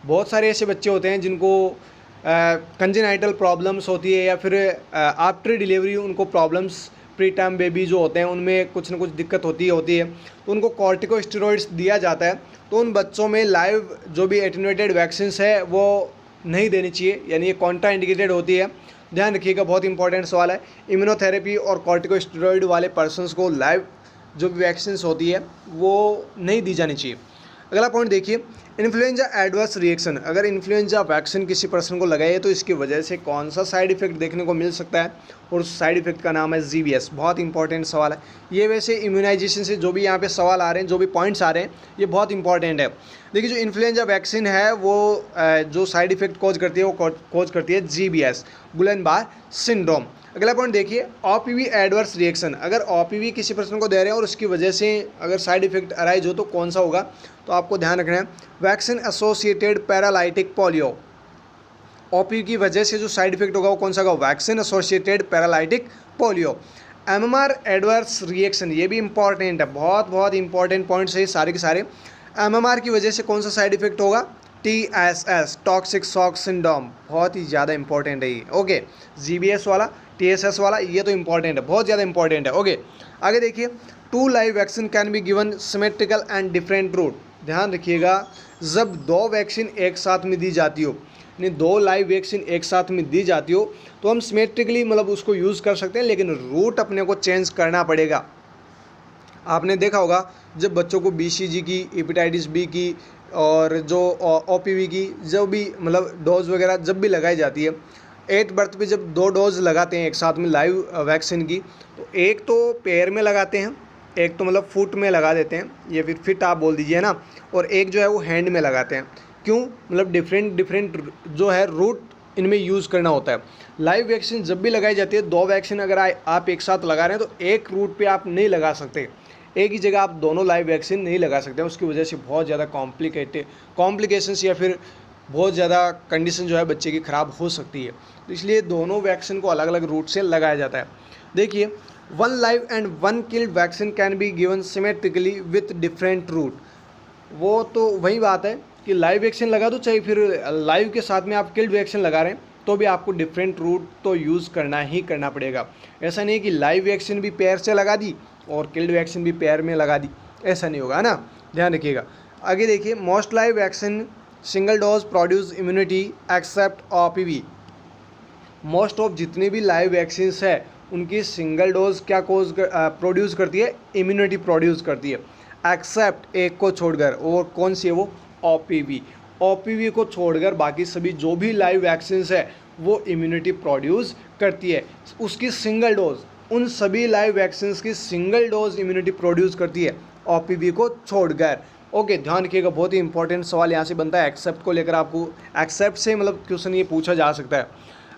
बहुत सारे ऐसे बच्चे होते हैं जिनको कंजेनाइटल प्रॉब्लम्स होती है या फिर आफ्टर डिलीवरी उनको प्रॉब्लम्स, प्री टर्म बेबी जो होते हैं उनमें कुछ ना कुछ दिक्कत होती है, तो उनको कॉर्टिकोस्टेरॉइड्स दिया जाता है। तो उन बच्चों में लाइव जो भी एटेन्यूएटेड वैक्सीन्स है वो नहीं देनी चाहिए, यानी ये कॉन्ट्रा इंडिकेटेड होती है। ध्यान रखिएगा, बहुत इंपॉर्टेंट सवाल है। इम्यूनोथेरेपी और कॉर्टिकोस्टेरॉइड वाले पर्सनस को लाइव जो भी वैक्सीन्स होती है वो नहीं दी जानी चाहिए। अगला पॉइंट देखिए, इन्फ्लुएंजा एडवर्स रिएक्शन। अगर इन्फ्लुएंजा वैक्सीन किसी पर्सन को लगाए तो इसकी वजह से कौन सा साइड इफेक्ट देखने को मिल सकता है, और उस साइड इफेक्ट का नाम है GBS। बहुत इंपॉर्टेंट सवाल है ये। वैसे इम्यूनाइजेशन से जो भी यहाँ पे सवाल आ रहे हैं, जो भी पॉइंट्स आ रहे हैं, ये बहुत इंपॉर्टेंट है। देखिए, जो इन्फ्लुएंजा वैक्सीन है वो जो साइड इफेक्ट कॉज करती है वो कॉज करती है GBS, गुलेन-बार सिंड्रोम। अगला पॉइंट देखिए, OPV एडवर्स रिएक्शन। अगर OPV किसी पर्सन को दे रहे हैं और उसकी वजह से अगर साइड इफेक्ट अराइज हो तो कौन सा होगा, तो आपको ध्यान रखना है vaccine associated paralytic polio. OPV की वजह से जो साइड इफेक्ट होगा वो कौन सा होगा, vaccine associated paralytic polio. MMR adverse reaction, ये भी इंपॉर्टेंट है, बहुत इंपॉर्टेंट पॉइंट्स है सारे के सारे। MMR की वजह से कौन सा साइड इफेक्ट होगा, TSS, टॉक्सिक शॉक सिंड्रोम, बहुत ही ज़्यादा इंपॉर्टेंट है ये। ओके, GBS वाला, TSS वाला, ये तो इंपॉर्टेंट है, बहुत ज़्यादा इंपॉर्टेंट है। ओके, आगे देखिए, 2 live vaccine can be given symmetrical and different route. ध्यान रखिएगा, जब 2 वैक्सीन एक साथ में दी जाती हो, यानी 2 लाइव वैक्सीन एक साथ में दी जाती हो, तो हम सिमेट्रिकली मतलब उसको यूज़ कर सकते हैं, लेकिन रूट अपने को चेंज करना पड़ेगा। आपने देखा होगा जब बच्चों को BCG की, हेपेटाइटिस B की और जो OPV की जो भी मतलब डोज वगैरह जब भी लगाई जाती है, 8 बर्थ पे जब 2 डोज लगाते हैं एक साथ में लाइव वैक्सीन की, तो एक तो पैर में लगाते हैं, एक तो मतलब फुट में लगा देते हैं, या फिर फिट आप बोल दीजिए ना, और एक जो है वो हैंड में लगाते हैं। क्यों, मतलब डिफरेंट जो है रूट इनमें यूज़ करना होता है। लाइव वैक्सीन जब भी लगाई जाती है, 2 वैक्सीन अगर आप एक साथ लगा रहे हैं तो एक रूट पे आप नहीं लगा सकते, एक ही जगह आप दोनों लाइव वैक्सीन नहीं लगा सकते। उसकी वजह से बहुत ज़्यादा कॉम्प्लिकेशंस या फिर बहुत ज़्यादा कंडीशन जो है बच्चे की ख़राब हो सकती है। तो इसलिए दोनों वैक्सीन को अलग अलग रूट से लगाया जाता है। देखिए, 1 live and 1 killed vaccine can be given symmetrically with different route. वो तो वही बात है कि लाइव वैक्सीन लगा दो, चाहे फिर लाइव के साथ में आप किल्ड वैक्सीन लगा रहे हैं, तो भी आपको डिफरेंट रूट तो यूज़ करना ही करना पड़ेगा। ऐसा नहीं कि लाइव वैक्सीन भी पैर से लगा दी और किल्ड वैक्सीन भी पैर में लगा दी, ऐसा नहीं होगा ना, ध्यान रखिएगा। आगे देखिए, most live vaccine single dose produce immunity except OPV। Most of जितने भी लाइव वैक्सीन्स है उनकी सिंगल डोज क्या प्रोड्यूस करती है, इम्यूनिटी प्रोड्यूस करती है, एक्सेप्ट एक को छोड़कर, और कौन सी है वो, OPV को छोड़कर बाकी सभी जो भी लाइव वैक्सीन्स है वो इम्यूनिटी प्रोड्यूस करती है। उसकी सिंगल डोज, उन सभी लाइव वैक्सीन्स की सिंगल डोज इम्यूनिटी प्रोड्यूस करती है OPV को छोड़कर। ओके, ध्यान रखिएगा, बहुत ही इंपॉर्टेंट सवाल यहाँ से बनता है। एक्सेप्ट को लेकर आपको एक्सेप्ट से मतलब क्वेश्चन ये पूछा जा सकता है।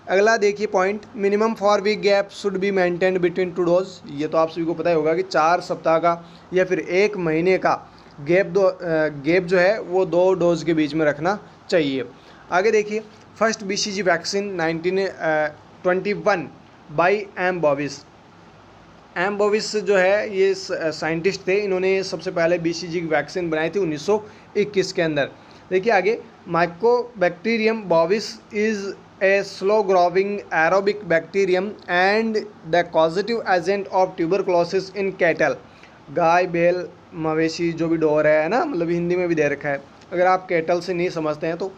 अगला देखिए point, minimum 4 week gap should be maintained between 2 dose. ये तो आप सभी को पता ही होगा कि 4 सप्ताह का या फिर 1 महीने का गैप जो है वो 2 डोज के बीच में रखना चाहिए। आगे देखिए, first BCG vaccine 1921 by M bovis जो है ये साइंटिस्ट थे, इन्होंने सबसे पहले BCG की वैक्सीन बनाई थी 1921 के अंदर। देखिए आगे, mycobacterium bovis is a slow growing aerobic bacterium and the causative agent of tuberculosis in cattle. गाय, बैल, मवेशी जो भी डोर है ना, मतलब हिंदी में भी दे रखा है, अगर आप कैटल से नहीं समझते हैं तो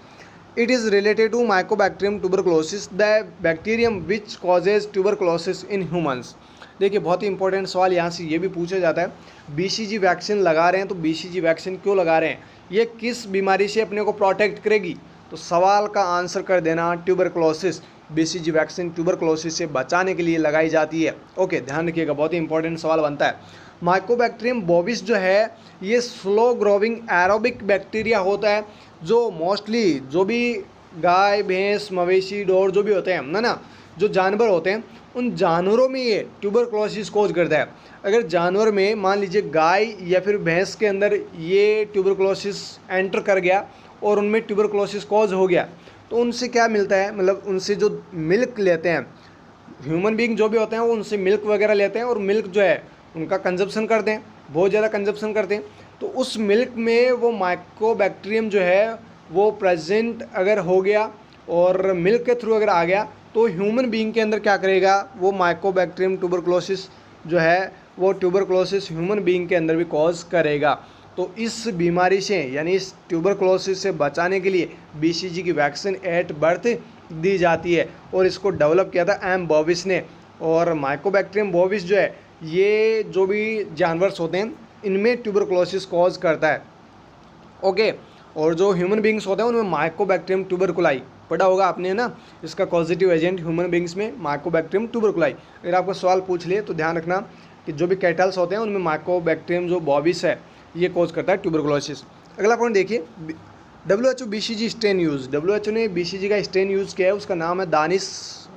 it is related to mycobacterium tuberculosis the bacterium which causes tuberculosis in humans. देखिए बहुत ही इंपॉर्टेंट सवाल यहाँ से ये भी पूछा जाता है, बीसीजी वैक्सीन लगा रहे हैं तो बीसीजी वैक्सीन क्यों लगा रहे हैं, ये किस बीमारी से अपने को प्रोटेक्ट करेगी, तो सवाल का आंसर कर देना ट्यूबरक्लोसिस। बीसीजी वैक्सीन ट्यूबरक्लोसिस से बचाने के लिए लगाई जाती है। ओके, ध्यान रखिएगा, बहुत ही इंपॉर्टेंट सवाल बनता है। माइकोबैक्टीरियम बोविस जो है ये स्लो ग्रोविंग एरोबिक बैक्टीरिया होता है, जो मोस्टली जो भी गाय, भैंस, मवेशी, डोर जो भी होते हैं ना, जो जानवर होते हैं उन जानवरों में ये ट्यूबरक्लोसिस कोज करता है। अगर जानवर में मान लीजिए गाय या फिर भैंस के अंदर ये ट्यूबरक्लोसिस एंटर कर गया और उनमें ट्यूबरक्लोसिस कोज हो गया, तो उनसे क्या मिलता है, मतलब उनसे जो मिल्क लेते हैं, ह्यूमन बीइंग जो भी होते हैं वो उनसे मिल्क वगैरह लेते हैं और मिल्क जो है उनका कंजप्शन करते हैं, बहुत ज़्यादा कंजप्शन करते हैं, तो उस मिल्क में वो माइकोबैक्टीरियम जो है वो प्रेजेंट अगर हो गया और मिल्क के थ्रू अगर आ गया तो ह्यूमन बीइंग के अंदर क्या करेगा, वो माइकोबैक्टीरियम ट्यूबरक्लोसिस जो है वो ट्यूबरक्लोसिस ह्यूमन बीइंग के अंदर भी कॉज करेगा। तो इस बीमारी से यानी इस ट्यूबरक्लोसिस से बचाने के लिए बीसीजी की वैक्सीन एट बर्थ दी जाती है और इसको डेवलप किया था एम बोविस ने। और माइकोबैक्टीरियम बोविस जो है ये जो भी जानवर होते हैं इनमें ट्यूबरक्लोसिस कॉज करता है। ओके, और जो ह्यूमन बींग्स होते हैं उनमें माइकोबैक्टीरियम ट्यूबरकुलाई पढ़ा होगा आपने, है ना, इसका पॉजिटिव एजेंट ह्यूमन बींग्स में माइकोबैक्टीरियम ट्यूबरकुलाई। अगर आपको सवाल पूछ लिए तो ध्यान रखना कि जो भी कैटल्स होते हैं उनमें माइकोबैक्टीरियम जो बोविस है ये कॉज करता है ट्यूबरकुलोसिस। अगला पॉइंट देखिए, WHO BCG strain use, WHO ने BCG का स्ट्रेन यूज़ किया है, उसका नाम है दानिश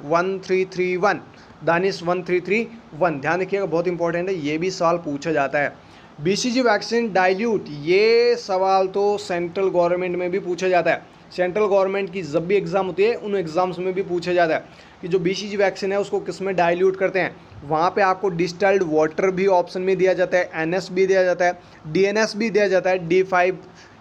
1331, दानिश 1331। ध्यान रखिएगा, बहुत इंपॉर्टेंट है, ये भी सवाल पूछा जाता है। BCG वैक्सीन डाइल्यूट, ये सवाल तो सेंट्रल गवर्नमेंट में भी पूछा जाता है, सेंट्रल गवर्नमेंट की जब भी एग्ज़ाम होती है उन एग्ज़ाम्स में भी पूछा जाता है कि जो BCG वैक्सीन है उसको किस में डाइल्यूट करते हैं। वहाँ पे आपको डिस्टिल्ड वाटर भी ऑप्शन में दिया जाता है, NS भी दिया जाता है, DNS भी दिया जाता है, D5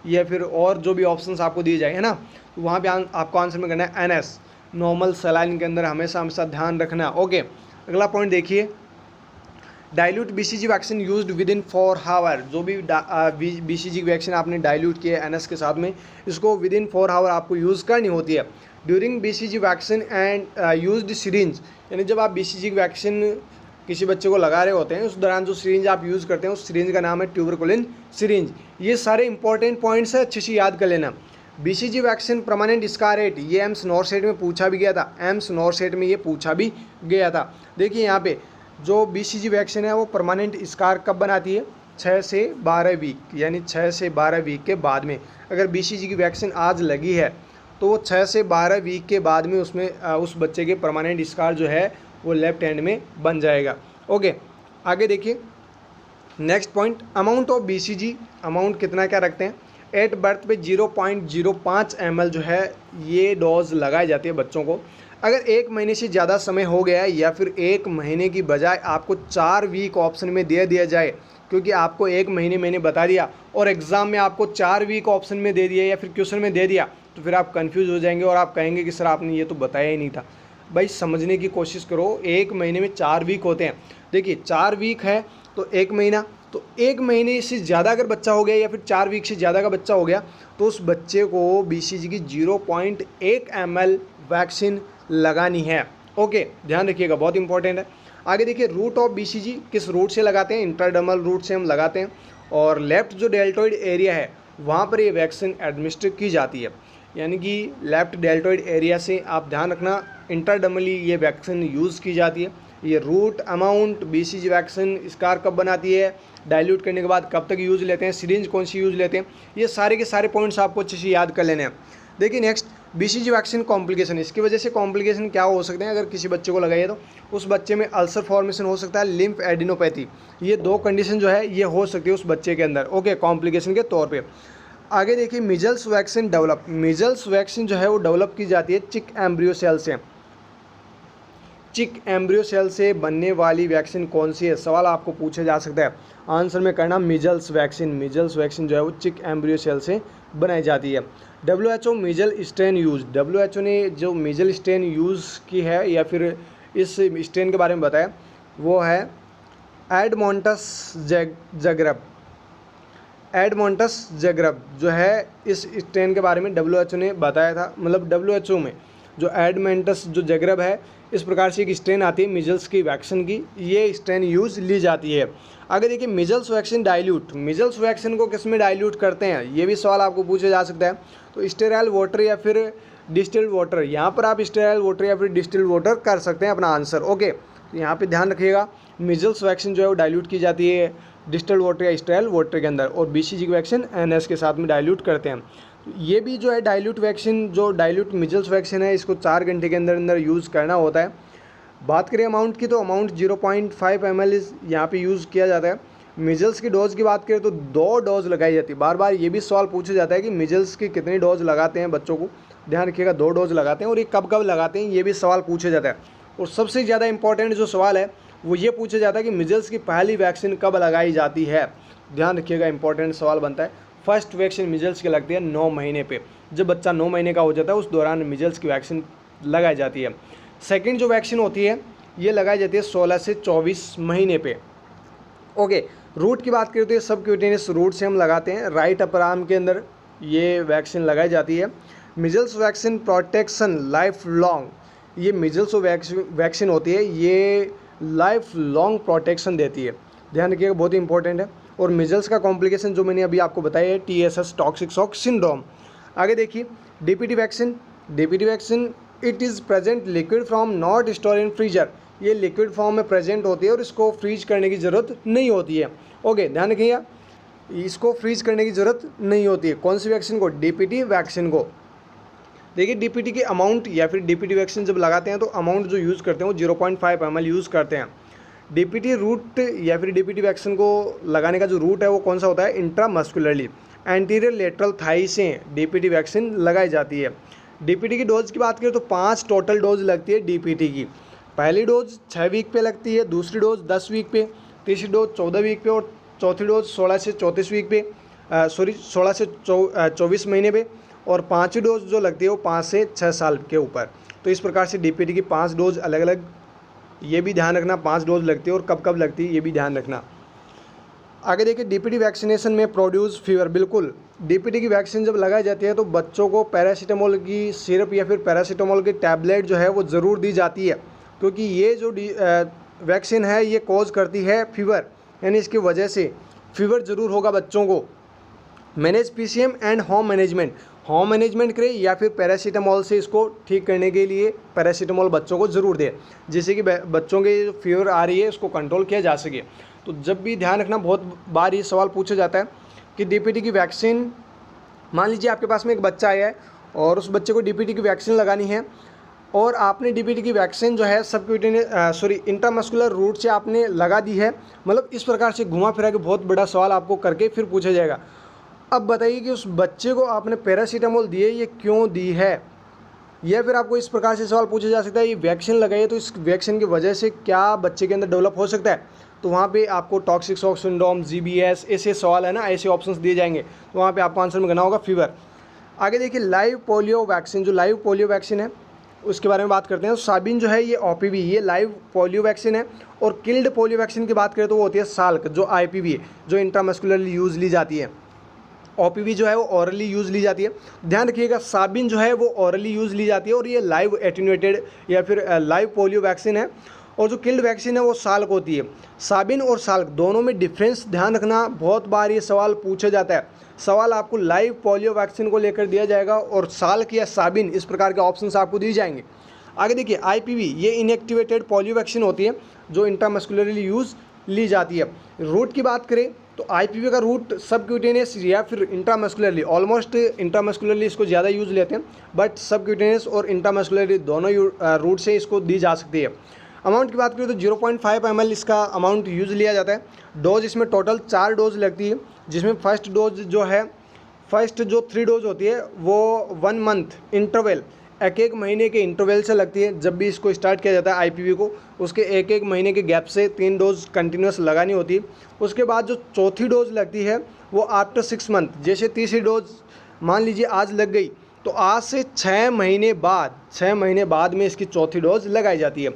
या फिर और जो भी ऑप्शंस आपको दिए जाए, है ना, तो वहाँ पे आपको आंसर में करना है NS, नॉर्मल सलाइन के अंदर हमेशा हमेशा ध्यान रखना। ओके, अगला पॉइंट देखिए, dilute BCG vaccine used within 4 hour, जो भी BCG वैक्सीन आपने डाइल्यूट किया है NS के साथ में, इसको विद इन 4 आवर आपको यूज़ करनी होती है। During BCG vaccine and used syringe, यानी जब आप BCG वैक्सीन किसी बच्चे को लगा रहे होते हैं उस दौरान जो सिरिंज आप यूज़ करते हैं उस सिरिंज का नाम है ट्यूबरकुलिन सिरिंज। ये सारे इंपॉर्टेंट पॉइंट्स है, अच्छे से याद कर लेना। BCG vaccine permanent scar rate, ये एम्स नॉरसेट में पूछा भी गया था, एम्स नॉरसेट में ये पूछा भी गया था। देखिए यहाँ पे जो BCG वैक्सीन है वो परमानेंट स्कार कब बनाती है, 6 से 12 वीक, यानी 6 से 12 वीक के बाद में। अगर BCG की वैक्सीन आज लगी है तो 6 से 12 वीक के बाद में उसमें उस बच्चे के परमानेंट स्कार जो है वो लेफ्ट हैंड में बन जाएगा। ओके, आगे देखिए next point, amount of BCG, amount कितना क्या रखते हैं, एट बर्थ पे 0.05 ml जो है ये डोज लगाई जाती है बच्चों को। अगर 1 महीने से ज़्यादा समय हो गया है या फिर 1 महीने की बजाय आपको 4 वीक ऑप्शन में दे दिया जाए, क्योंकि आपको 1 महीने मैंने बता दिया और एग्ज़ाम में आपको 4 वीक ऑप्शन में दे दिया या फिर क्वेश्चन में दे दिया, तो फिर आप कंफ्यूज हो जाएंगे और आप कहेंगे कि सर आपने ये तो बताया ही नहीं था। भाई समझने की कोशिश करो, 1 महीने में 4 वीक होते हैं। देखिए 4 वीक है तो 1 महीना, तो 1 महीने से ज़्यादा अगर बच्चा हो गया या फिर 4 वीक से ज़्यादा का बच्चा हो गया तो उस बच्चे को BCG की 0.1 ml वैक्सीन लगानी है। ओके, ध्यान रखिएगा, बहुत इंपॉर्टेंट है। आगे देखिए, रूट ऑफ BCG किस रूट से लगाते हैं, इंट्राडर्मल रूट से हम लगाते हैं और लेफ्ट जो डेल्टॉइड एरिया है वहाँ पर ये वैक्सीन एडमिनिस्टर की जाती है, यानी कि लेफ्ट डेल्टॉइड एरिया से आप ध्यान रखना इंट्राडर्मली ये वैक्सीन यूज़ की जाती है। ये route, amount, BCG vaccine scar कब बनाती है, डाइल्यूट करने के बाद कब तक यूज़ लेते हैं, सिरिंज कौन सी यूज़ लेते हैं, ये सारे के सारे पॉइंट्स आपको अच्छे से याद कर लेने हैं। देखिए नेक्स्ट, BCG वैक्सीन कॉम्प्लिकेशन, इसकी वजह से कॉम्प्लिकेशन क्या हो सकते हैं, अगर किसी बच्चे को लगाइए तो उस बच्चे में अल्सर फॉर्मेशन हो सकता है, लिम्फ एडिनोपैथी, ये 2 कंडीशन जो है ये हो सकती है उस बच्चे के अंदर। ओके, कॉम्प्लिकेशन के तौर पे। आगे देखिए, measles vaccine develop, measles vaccine जो है वो डेवलप की जाती है चिक एम्ब्रियो सेल से। चिक एम्ब्रियो सेल से बनने वाली वैक्सीन कौन सी है, सवाल आपको पूछा जा सकता है। आंसर में करना मिजल्स वैक्सीन, मिजल्स वैक्सीन जो है वो चिक एम्ब्रियो सेल से बनाई जाती है। WHO मीजल स्ट्रेन यूज, WHO ने जो मीजल स्ट्रेन यूज़ की है या फिर इस स्ट्रेन के बारे में बताया वो है एडमोंटस जगरब। एडमोंटस जगरब जो है इस स्ट्रेन के बारे में WHO ने बताया था। मतलब WHO में जो एडमोंटस जो जगरब है, इस प्रकार से एक स्ट्रेन आती है मिजल्स की वैक्सीन की, ये स्ट्रेन यूज़ ली जाती है। आगे देखिए measles vaccine dilute, measles vaccine को किस में डाइल्यूट करते हैं, ये भी सवाल आपको पूछा जा सकता है। तो स्टेराइल वाटर या फिर डिस्टिल्ड वाटर, यहाँ पर आप स्टेराइल वाटर या फिर डिस्टिल्ड वाटर कर सकते हैं अपना आंसर। ओके, तो यहाँ पे ध्यान रखिएगा मिजल्स वैक्सीन जो है वो डाइल्यूट की जाती है डिस्टिल्ड वाटर या स्टेराइल वाटर के अंदर, और BCG की वैक्सीन NS के साथ में डाइल्यूट करते हैं। ये भी जो है डाइल्यूट वैक्सीन, जो डाइल्यूट मिजल्स वैक्सीन है, इसको 4 घंटे के अंदर अंदर यूज़ करना होता है। बात करें अमाउंट की, तो अमाउंट 0.5 ml यहाँ पे यूज़ किया जाता है। मिजल्स की डोज की बात करें तो 2 डोज लगाई जाती है। बार बार ये भी सवाल पूछा जाता है कि मिजल्स की कितनी डोज लगाते हैं बच्चों को, ध्यान रखिएगा 2 डोज लगाते हैं, और ये कब कब लगाते हैं ये भी सवाल पूछा जाता है। और सबसे ज़्यादा इंपॉर्टेंट जो सवाल है वो ये पूछा जाता है कि मिजल्स की पहली वैक्सीन कब लगाई जाती है। ध्यान रखिएगा, इंपॉर्टेंट सवाल बनता है। फर्स्ट वैक्सीन मिजल्स की लगती है 9 महीने पे, जब बच्चा 9 महीने का हो जाता है उस दौरान मिजल्स की वैक्सीन लगाई जाती है। सेकेंड जो वैक्सीन होती है ये लगाई जाती है 16 से 24 महीने पे। ओके, रूट की बात करें तो ये सब क्यूटेनियस रूट से हम लगाते हैं, राइट अपर आर्म के अंदर ये वैक्सीन लगाई जाती है। Measles vaccine protection life long, ये मिजल्स वैक्सीन होती है, ये लाइफ लॉन्ग प्रोटेक्शन देती है, ध्यान रखिएगा, बहुत ही इंपॉर्टेंट है। और मिजल्स का कॉम्प्लिकेशन जो मैंने अभी आपको बताया है TSS टॉक्सिक शॉक सिंड्रोम। आगे देखिए DPT vaccine, DPT vaccine it is present liquid form not store in freezer, ये लिक्विड फॉर्म में प्रेजेंट होती है और इसको फ्रीज करने की ज़रूरत नहीं होती है। ओके, ध्यान रखिएगा, इसको फ्रीज करने की ज़रूरत नहीं होती है। कौन सी वैक्सीन को? DPT वैक्सीन को। देखिए DPT की अमाउंट या फिर DPT वैक्सीन जब लगाते हैं तो अमाउंट जो यूज़ करते हैं वो 0.5 ml यूज़ करते हैं। DPT रूट या फिर DPT वैक्सीन को लगाने का जो रूट है वो कौन सा होता है? इंट्रामस्कुलरली, एंटीरियर लेटरल थाई से DPT वैक्सीन लगाई जाती है। DPT की डोज की बात करें तो 5 टोटल डोज लगती है DPT की। पहली डोज 6 वीक पे लगती है, दूसरी डोज 10 वीक पे, तीसरी डोज 14 वीक पे और चौथी डोज 16 से 34 वीक पे, 16 से 24 महीने पे, और पाँचवीं डोज जो लगती है वो 5 से 6 साल के ऊपर। तो इस प्रकार से DPT की 5 डोज अलग अलग, ये भी ध्यान रखना 5 डोज लगती है और कब कब लगती है ये भी ध्यान रखना। आगे देखिए DPT वैक्सीनेशन में प्रोड्यूस फीवर, बिल्कुल DPT की वैक्सीन जब लगाई जाती है तो बच्चों को पैरासीटामोल की सिरप या फिर पैरासीटामोल की टैबलेट जो है वो ज़रूर दी जाती है, क्योंकि ये जो वैक्सीन है ये कॉज करती है फीवर, यानी इसकी वजह से फीवर ज़रूर होगा बच्चों को। Manage PCM and home management करें या फिर पैरासीटामोल से इसको ठीक करने के लिए पैरासीटामोल बच्चों को ज़रूर दें, जिससे कि बच्चों के जो फीवर आ रही है उसको कंट्रोल किया जा सके। तो जब भी ध्यान रखना, बहुत बार ये सवाल पूछा जाता है कि DPT की वैक्सीन, मान लीजिए आपके पास में एक बच्चा आया है और उस बच्चे को DPT की वैक्सीन लगानी है और आपने DPT की वैक्सीन जो है इंट्रामस्कुलर रूट से आपने लगा दी है, मतलब इस प्रकार से घुमा फिरा के बहुत बड़ा सवाल आपको करके फिर पूछा जाएगा। अब बताइए कि उस बच्चे को आपने पैरासीटामोल दी है, ये क्यों दी है? या फिर आपको इस प्रकार से सवाल पूछा जा सकता है, ये वैक्सीन लगाई है तो इस वैक्सीन की वजह से क्या बच्चे के अंदर डेवलप हो सकता है? तो वहाँ पे आपको टॉक्सिक शॉक सिंड्रोम, GBS, ऐसे सवाल है ना, ऐसे ऑप्शंस दिए जाएंगे, तो वहाँ पे आपको आंसर में करना होगा फीवर। आगे देखिए लाइव पोलियो वैक्सीन, जो लाइव पोलियो वैक्सीन है उसके बारे में बात करते हैं। साबिन जो है ये OPV, ये लाइव पोलियो वैक्सीन है। और किल्ड पोलियो वैक्सीन की बात करें तो वो होती है साल्क, जो IPV है, जो इंट्रामस्कुलरली यूज़ ली जाती है। OPV जो है वो ऑरली यूज़ ली जाती है। ध्यान रखिएगा, साबिन जो है वो ऑरली यूज़ ली जाती है और ये लाइव एटेन्यूएटेड या फिर लाइव पोलियो वैक्सीन है। और जो किल्ड वैक्सीन है वो साल्क होती है। साबिन और साल्क दोनों में डिफरेंस ध्यान रखना, बहुत बार ये सवाल पूछा जाता है। सवाल आपको लाइव पोलियो वैक्सीन को लेकर दिया जाएगा और साल्क या साबिन, इस प्रकार के ऑप्शंस आपको दिए जाएंगे। आगे देखिए IPV, ये इनएक्टिवेटेड पोलियो वैक्सीन होती है जो इंट्रामस्कुलरली यूज़ ली जाती है। रूट की बात करें तो IPV का रूट सबक्यूटेनियस या फिर इंट्रामस्कुलरली, ऑलमोस्ट इंट्रामस्कुलरली इसको ज़्यादा यूज़ लेते हैं, बट सबक्यूटेनियस और इंट्रामस्कुलरली दोनों रूट से इसको दी जा सकती है। अमाउंट की बात करें तो 0.5 ml इसका अमाउंट यूज़ लिया जाता है। डोज इसमें टोटल 4 डोज लगती है, जिसमें फर्स्ट डोज जो है, फर्स्ट जो 3 डोज होती है वो 1 मंथ इंटरवल, एक महीने के इंटरवल से लगती है। जब भी इसको स्टार्ट किया जाता है IPV को, उसके एक महीने के गैप से 3 डोज कंटिन्यूस लगानी होती है। उसके बाद जो चौथी डोज लगती है वो आफ्टर 6 मंथ, जैसे तीसरी डोज मान लीजिए आज लग गई तो आज से 6 महीने बाद में इसकी चौथी डोज लगाई जाती है।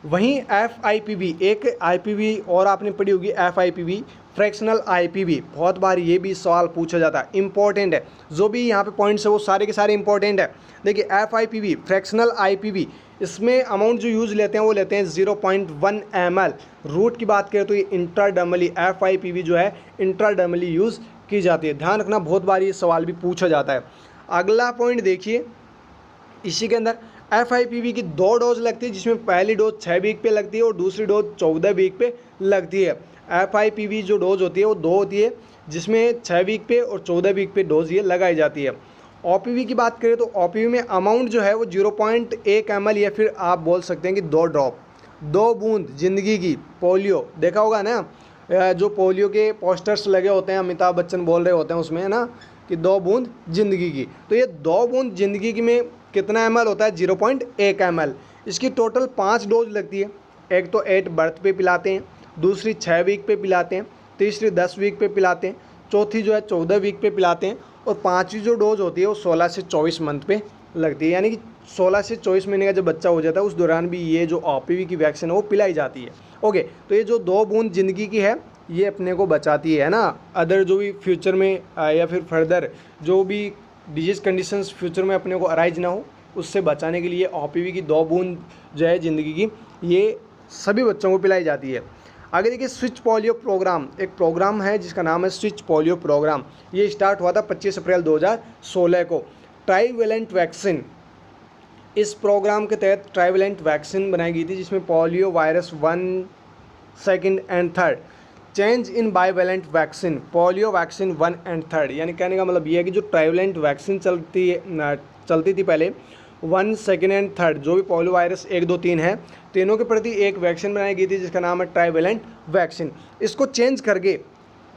वहीं FIPV, एक IPV और आपने पढ़ी होगी FIPV, फ्रैक्शनल IPV, बहुत बार ये भी सवाल पूछा जाता है, इंपॉर्टेंट है। जो भी यहाँ पे पॉइंट्स है वो सारे के सारे इंपॉर्टेंट है। देखिए FIPV, फ्रैक्शनल IPV, इसमें अमाउंट जो यूज़ लेते हैं वो लेते हैं 0.1 ml। रूट की बात करें तो ये इंट्राडर्मली, FIPV जो है इंट्राडर्मली यूज़ की जाती है। ध्यान रखना, बहुत बार ये सवाल भी पूछा जाता है। अगला पॉइंट देखिए, इसी के अंदर FIPV की 2 डोज लगती है, जिसमें पहली डोज 6 वीक पे लगती है और दूसरी डोज 14 वीक पे लगती है। FIPV जो डोज होती है वो 2 होती है, जिसमें 6 वीक पे और 14 वीक पे डोज ये लगाई जाती है। OPV की बात करें तो OPV में अमाउंट जो है वो 0.1 ml या फिर आप बोल सकते हैं कि 2 ड्रॉप, 2 बूंद ज़िंदगी की। पोलियो देखा होगा ना, जो पोलियो के पोस्टर्स लगे होते हैं, अमिताभ बच्चन बोल रहे होते हैं उसमें, है ना, कि 2 बूंद ज़िंदगी की। तो ये 2 बूंद ज़िंदगी की में कितना ml होता है? 0.1 ml। इसकी टोटल 5 डोज लगती है। एक तो 8 बर्थ पे पिलाते हैं, दूसरी 6 वीक पे पिलाते हैं, तीसरी 10 वीक पे पिलाते हैं, चौथी जो है 14 वीक पे पिलाते हैं, और पाँचवीं जो डोज होती है वो 16 से 24 मंथ पे लगती है। यानी कि 16 से 24 महीने का जब बच्चा हो जाता है उस दौरान भी ये जो OPV की वैक्सीन है वो पिलाई जाती है। ओके, तो ये जो 2 बूंद ज़िंदगी की है ये अपने को बचाती है ना, अदर जो भी फ्यूचर में या फिर फर्दर जो भी डिजीज़ कंडीशंस फ्यूचर में अपने को अराइज ना हो, उससे बचाने के लिए OPV की 2 बूंद जो है ज़िंदगी की, ये सभी बच्चों को पिलाई जाती है। आगे देखिए, स्विच पोलियो प्रोग्राम, एक प्रोग्राम है जिसका नाम है स्विच पोलियो प्रोग्राम। ये स्टार्ट हुआ था 25 अप्रैल 2016 को। ट्राईवेलेंट वैक्सीन, इस प्रोग्राम के तहत ट्राईवेलेंट वैक्सीन बनाई गई थी, जिसमें polio virus 1, 2 and 3, change in bivalent vaccine, polio vaccine 1 and 3। यानी कहने का मतलब ये है कि जो ट्राईवेलेंट वैक्सीन चलती थी पहले, 1, 2 एंड 3, जो भी पोलियो वायरस 1, 2, 3 है, तीनों के प्रति एक वैक्सीन बनाई गई थी जिसका नाम है ट्राईवेलेंट वैक्सीन। इसको चेंज करके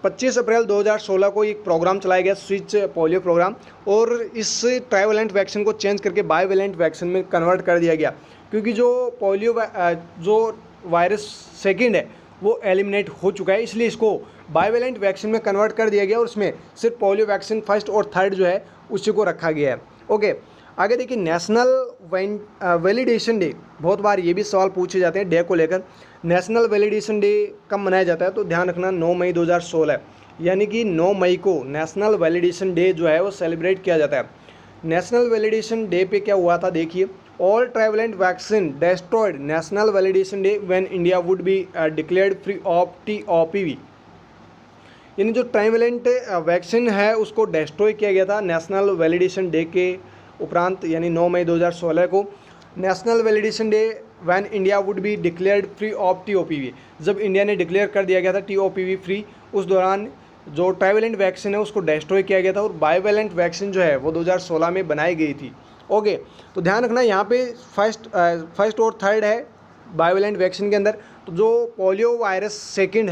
25 अप्रैल 2016 को एक प्रोग्राम चलाया गया, स्विच पोलियो प्रोग्राम, और इस ट्राईवेलेंट वैक्सीन को चेंज करके बाईवेलेंट वैक्सीन में कन्वर्ट कर दिया गया, क्योंकि जो पोलियो जो वायरस 2 है वो एलिमिनेट हो चुका है, इसलिए इसको बाईवेलेंट वैक्सीन में कन्वर्ट कर दिया गया और उसमें सिर्फ पोलियो वैक्सीन 1 और 3 जो है उसी को रखा गया है। ओके, आगे देखिए, नेशनल वैलिडेशन डे, बहुत बार ये भी सवाल पूछे जाते हैं डे को लेकर। नेशनल वैलिडेशन डे कब मनाया जाता है? तो ध्यान रखना 9 मई 2016, यानी कि 9 मई को नेशनल वैलिडेशन डे जो है वो सेलिब्रेट किया जाता है। नेशनल वैलिडेशन डे पे क्या हुआ था देखिए, all trivalent vaccine destroyed national validation day when India would be declared free of TOPV। यानी जो ट्राईवेलेंट वैक्सीन है उसको डिस्ट्रॉय किया गया था नेशनल वैलिडेशन डे के उपरांत, यानी 9 मई 2016 को। National validation day when India would be declared free of TOPV, जब इंडिया ने डिक्लेयर कर दिया गया था TOPV फ्री, उस दौरान जो ट्राईवेलेंट वैक्सीन है उसको डिस्ट्रॉय किया गया था और बाईवेलेंट वैक्सीन जो है वो 2016 में बनाई गई थी। ओके, तो ध्यान रखना यहाँ पे फर्स्ट और 3 है बाईवेलेंट वैक्सीन के अंदर। तो जो पोलियो वायरस 2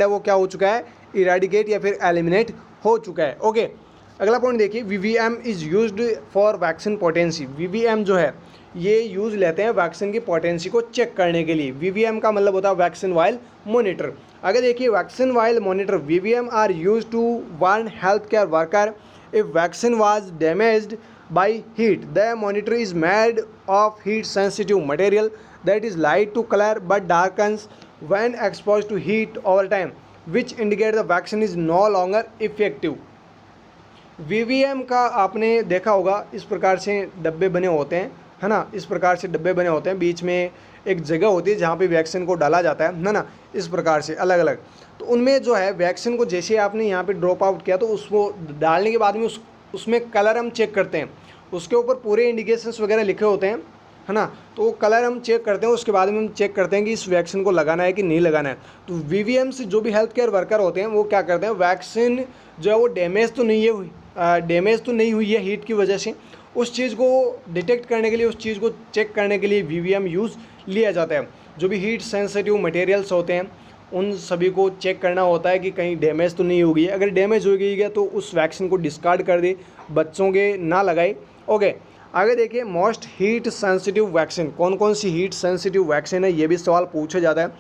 है वो क्या हो चुका है? इरेडिकेट या फिर एलिमिनेट हो चुका है। ओके, अगला पॉइंट देखिए, VVM is used for vaccine potency. VVM जो है ये यूज़ लेते हैं वैक्सीन की पोटेंसी को चेक करने के लिए। VVM का मतलब होता है वैक्सीन वाइल मॉनिटर। आगे देखिए, vaccine vial monitor, VVM are use to warn health care worker if vaccine was damaged by heat. The monitor is made of heat sensitive material that is light to color but darkens when exposed to heat over time, which indicate the vaccine is no longer effective. VVM का आपने देखा होगा, इस प्रकार से डब्बे बने होते हैं, है ना, इस प्रकार से डब्बे बने होते हैं, बीच में एक जगह होती है जहाँ पे वैक्सीन को डाला जाता है ना, इस प्रकार से अलग अलग। तो उनमें जो है वैक्सीन को जैसे आपने यहाँ पे ड्रॉप आउट किया तो उसको डालने के बाद में उसमें कलर हम चेक करते हैं, उसके ऊपर पूरे इंडिकेशंस वगैरह लिखे होते हैं, है ना, तो कलर हम चेक करते हैं, उसके बाद में हम चेक करते हैं कि इस वैक्सीन को लगाना है कि नहीं लगाना है। तो VVM से जो भी हेल्थ केयर वर्कर होते हैं वो क्या करते हैं, वैक्सीन जो है वो डैमेज तो नहीं हुई है हीट की वजह से, उस चीज़ को डिटेक्ट करने के लिए, उस चीज़ को चेक करने के लिए VVM यूज़ लिया जाता है। जो भी हीट सेंसिटिव मटेरियल्स होते हैं उन सभी को चेक करना होता है कि कहीं डैमेज तो नहीं हो गई है। अगर डैमेज हो गई है तो उस वैक्सीन को डिस्कार्ड कर दे, बच्चों के ना लगाए। ओके, आगे देखिए, मोस्ट हीट सेंसिटिव वैक्सीन, कौन कौन सी हीट सेंसिटिव वैक्सीन है ये भी सवाल पूछा जाता है।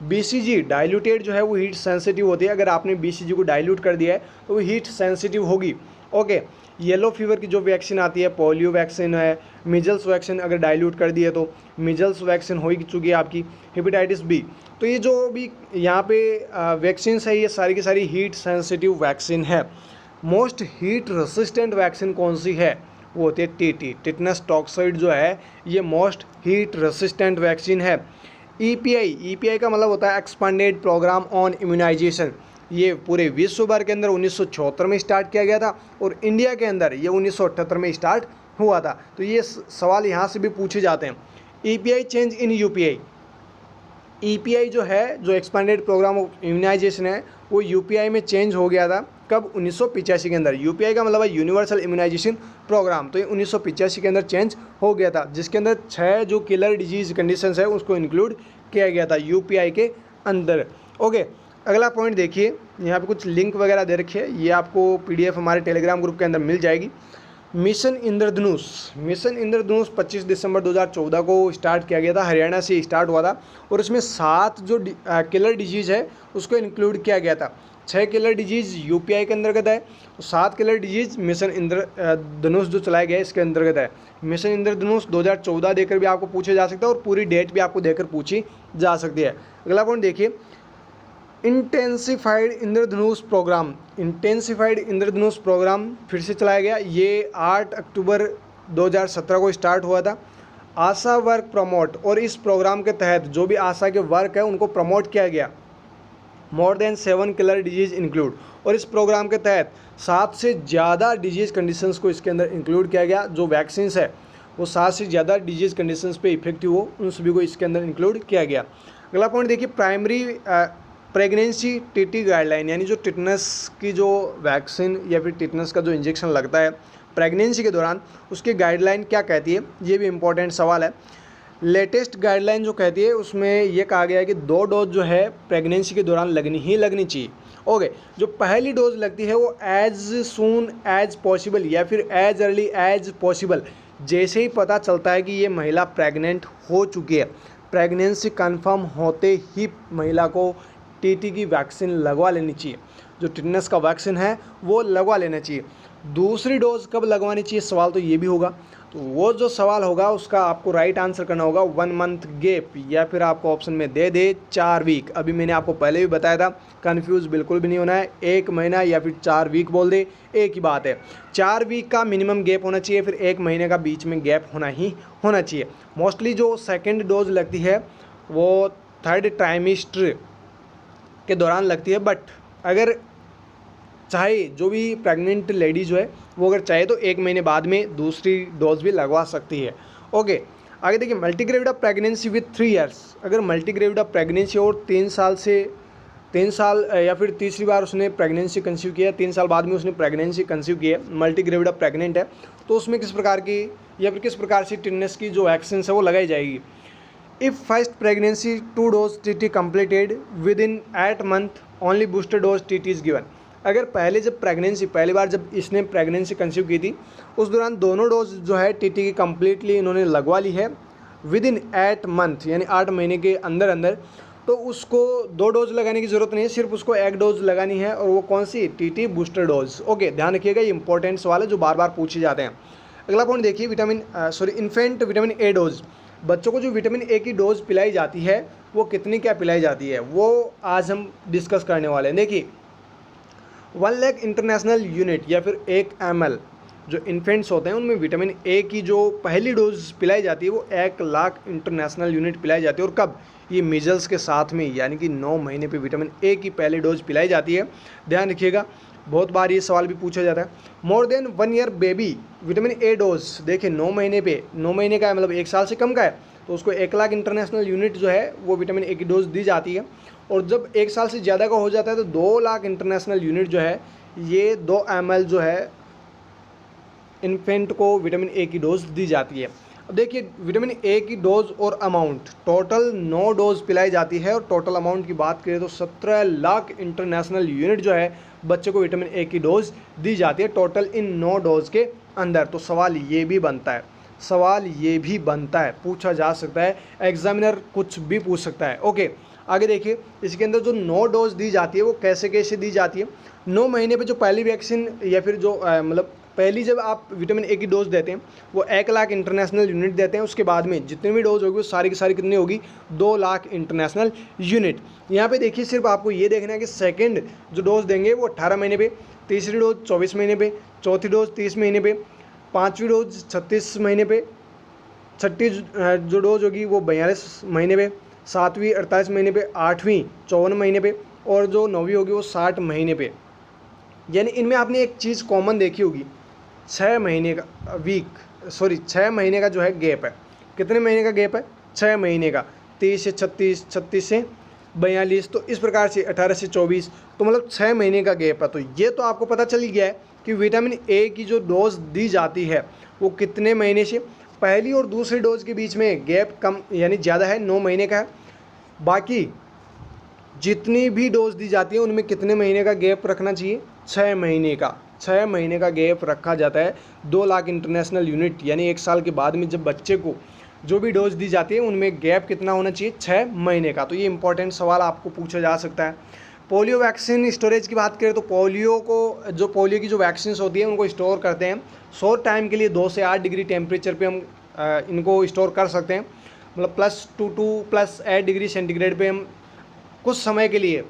BCG डाइल्यूटेड जो है वो हीट सेंसिटिव होती है, अगर आपने BCG को डाइल्यूट कर दिया है तो वो हीट सेंसिटिव होगी। ओके, येलो फीवर की जो वैक्सीन आती है, पोलियो वैक्सीन है, मीजल्स वैक्सीन अगर डाइल्यूट कर दिए तो मीजल्स वैक्सीन हो ही चुकी है आपकी, हेपेटाइटिस बी। तो ये जो भी यहाँ पे वैक्सीन है ये सारी की सारी हीट सेंसिटिव वैक्सीन है। मोस्ट हीट रेसिस्टेंट वैक्सीन कौन सी है? वो होती है टीटी, टिटनस टॉक्साइड जो है ये मोस्ट हीट रेसिस्टेंट वैक्सीन है। ईपीआई का मतलब होता है एक्सपांडेड प्रोग्राम ऑन इम्यूनाइजेशन। ये पूरे विश्व भर के अंदर 1974 में स्टार्ट किया गया था और इंडिया के अंदर ये 1978 में स्टार्ट हुआ था। तो ये सवाल यहाँ से भी पूछे जाते हैं। EPI change in UPI, EPI जो है, जो एक्सपांडेड प्रोग्राम ऑफ इम्यूनाइजेशन है, वो यूपीआई में चेंज हो गया था। कब? 1985 के अंदर। यूपीआई का मतलब है यूनिवर्सल इम्यूनाइजेशन प्रोग्राम। तो ये 1985 के अंदर चेंज हो गया था, जिसके अंदर 6 जो किलर डिजीज कंडीशंस है उसको इंक्लूड किया गया था यूपीआई के अंदर। ओके, अगला पॉइंट देखिए, यहाँ पे कुछ लिंक वगैरह दे रखे हैं, ये आपको पीडीएफ हमारे टेलीग्राम ग्रुप के अंदर मिल जाएगी। मिशन इंद्रधनुष, मिशन इंद्रधनुष 25 दिसंबर 2014 को स्टार्ट किया गया था, हरियाणा से स्टार्ट हुआ था और इसमें 7 जो किलर डिजीज़ है उसको इंक्लूड किया गया था। 6 किलर डिजीज़ यूपीआई के अंतर्गत है, 7 किलर डिजीज़ मिशन इंद्रधनुष जो चलाया गया है इसके अंतर्गत है। मिशन इंद्रधनुष 2014 देकर भी आपको पूछे जा सकता है और पूरी डेट भी आपको देकर पूछी जा सकती है। अगला पॉइंट देखिए, इंटेंसिफाइड इंद्रधनुष प्रोग्राम, इंटेंसिफाइड इंद्रधनुष प्रोग्राम फिर से चलाया गया। ये 8 अक्टूबर 2017 को स्टार्ट हुआ था। आशा वर्क प्रमोट, और इस प्रोग्राम के तहत जो भी आशा के वर्क है उनको प्रमोट किया गया। More than 7 killer disease include, और इस प्रोग्राम के तहत 7 से ज़्यादा डिजीज़ कंडीशंस को इसके अंदर इंक्लूड किया गया। जो वैक्सीन्स है वो 7 से ज़्यादा डिजीज़ कंडीशंस पे इफेक्टिव हो, उन सभी को इसके अंदर इंक्लूड किया गया। अगला पॉइंट देखिए, प्राइमरी प्रेगनेंसी टीटी गाइडलाइन, यानी जो टिटनस की जो वैक्सीन या फिर टिटनस का जो इंजेक्शन लगता है प्रेगनेंसी के दौरान, उसकी गाइडलाइन क्या कहती है, ये भी इम्पोर्टेंट सवाल है। लेटेस्ट गाइडलाइन जो कहती है उसमें ये कहा गया है कि 2 डोज जो है प्रेगनेंसी के दौरान लगनी चाहिए। ओके, जो पहली डोज लगती है वो एज सून एज पॉसिबल या फिर एज अर्ली एज पॉसिबल, जैसे ही पता चलता है कि ये महिला प्रेग्नेंट हो चुकी है, प्रेगनेंसी कन्फर्म होते ही महिला को टीटी की वैक्सीन लगवा लेनी चाहिए। जो टिटनस का वैक्सीन है वो लगवा लेना चाहिए। दूसरी डोज कब लगवानी चाहिए, सवाल तो ये भी होगा। तो वो जो सवाल होगा उसका आपको राइट आंसर करना होगा 1 मंथ गैप, या फिर आपको ऑप्शन में दे दे 4 वीक। अभी मैंने आपको पहले भी बताया था, कन्फ्यूज़ बिल्कुल भी नहीं होना है। 1 महीना या फिर 4 वीक बोल दे, एक ही बात है। 4 वीक का मिनिमम गैप होना चाहिए, फिर 1 महीने का बीच में गैप होना चाहिए। मोस्टली जो सेकेंड डोज लगती है वो 3rd ट्राइमेस्टर के दौरान लगती है, बट अगर चाहे जो भी प्रेग्नेंट लेडी जो है वो अगर चाहे तो 1 महीने बाद में दूसरी डोज भी लगवा सकती है। ओके, आगे देखिए, मल्टीग्रेविड ऑफ प्रेगनेंसी विथ 3 ईयर्स, अगर मल्टीग्रेविड ऑफ प्रेगनेंसी और 3 साल या फिर तीसरी बार उसने प्रेगनेंसी कंसीव किया, 3 साल बाद में उसने प्रेगनेंसी कंसीव की है, मल्टीग्रेविड ऑफ प्रेग्नेंट है, तो उसमें किस प्रकार की या फिर किस प्रकार से टिटनस की जो वैक्सीन है वो लगाई जाएगी। If first pregnancy 2 dose TT completed with in 8 month only booster dose TT is given, अगर पहली बार जब इसने प्रेगनेंसी कंसीव की थी उस दौरान दोनों डोज जो है टीटी की कम्प्लीटली इन्होंने लगवा ली है विद इन 8 मंथ, यानी 8 महीने के अंदर, तो उसको 2 डोज लगाने की ज़रूरत नहीं है, सिर्फ उसको 1 डोज लगानी है, और वो कौन सी, टीटी बूस्टर डोज। ओके, ध्यान रखिएगा, ये इंपॉर्टेंट सवाल है जो बार बार पूछे जाते हैं। अगला पॉइंट देखिए, इन्फेंट विटामिन ए डोज, बच्चों को जो विटामिन ए की डोज पिलाई जाती है वो कितनी क्या पिलाई जाती है, वो आज हम डिस्कस करने वाले हैं। देखिए, 1 लाख इंटरनेशनल यूनिट या फिर 1 ml जो इन्फेंट्स होते हैं उनमें विटामिन ए की जो पहली डोज पिलाई जाती है वो 1 लाख इंटरनेशनल यूनिट पिलाई जाती है। और कब, ये मीजल्स के साथ में, यानी कि 9 महीने पे विटामिन ए की पहली डोज पिलाई जाती है। ध्यान रखिएगा, बहुत बार ये सवाल भी पूछा जाता है। More than 1 year baby vitamin A dose, देखिए 9 महीने का है, मतलब 1 साल से कम का है, तो उसको 1 लाख इंटरनेशनल यूनिट जो है वो विटामिन ए की डोज दी जाती है। और जब 1 साल से ज़्यादा का हो जाता है तो 2 लाख इंटरनेशनल यूनिट जो है ये 2 ml जो है इन्फेंट को विटामिन ए की डोज दी जाती है। अब देखिए, विटामिन ए की डोज और अमाउंट, टोटल 9 डोज पिलाई जाती है, और टोटल अमाउंट की बात करें तो 17 लाख इंटरनेशनल यूनिट जो है बच्चे को विटामिन ए की डोज दी जाती है टोटल इन 9 डोज के अंदर। तो सवाल ये भी बनता है, पूछा जा सकता है, एग्जामिनर कुछ भी पूछ सकता है। ओके, आगे देखिए इसके अंदर जो 9 डोज दी जाती है वो कैसे कैसे दी जाती है। 9 महीने पे जो पहली वैक्सीन या फिर जो मतलब पहली जब आप विटामिन ए की डोज देते हैं वो 1 लाख इंटरनेशनल यूनिट देते हैं। उसके बाद में जितनी भी डोज होगी वो सारी की सारी कितनी होगी, 2 लाख इंटरनेशनल यूनिट। यहाँ पे देखिए सिर्फ आपको ये देखना है कि सेकंड जो डोज देंगे वो 18 महीने पे, तीसरी डोज 24 महीने पे, चौथी डोज 30 महीने पे, पाँचवीं डोज 36 महीने पे, छठी जो डोज होगी वो 42 महीने पे, सातवीं 48 महीने पे, आठवीं 54 महीने पे और जो नौवीं होगी वो 60 महीने पे। यानी इनमें आपने एक चीज़ कॉमन देखी होगी, 6 महीने का 6 महीने का जो है गैप है। कितने महीने का गैप है? 6 महीने का। 23 से 36, 36 से 42, तो इस प्रकार से 18 से 24, तो मतलब 6 महीने का गैप है। तो ये तो आपको पता चल गया है कि विटामिन ए की जो डोज दी जाती है वो कितने महीने से, पहली और दूसरी डोज के बीच में गैप कम यानी ज़्यादा है, 9 महीने का है। बाकी जितनी भी डोज दी जाती है उनमें कितने महीने का गैप रखना चाहिए? 6 महीने का। 6 महीने का गैप रखा जाता है। 2 लाख इंटरनेशनल यूनिट यानी 1 साल के बाद में जब बच्चे को जो भी डोज दी जाती है उनमें गैप कितना होना चाहिए? 6 महीने का। तो ये इंपॉर्टेंट सवाल आपको पूछा जा सकता है। पोलियो वैक्सीन स्टोरेज की बात करें तो पोलियो की जो वैक्सीन होती है उनको स्टोर करते हैं शॉर्ट टाइम के लिए, 2 से 8 डिग्री टेम्परेचर पे हम इनको स्टोर कर सकते हैं। मतलब +8 डिग्री सेंटीग्रेड पे हम कुछ समय के लिए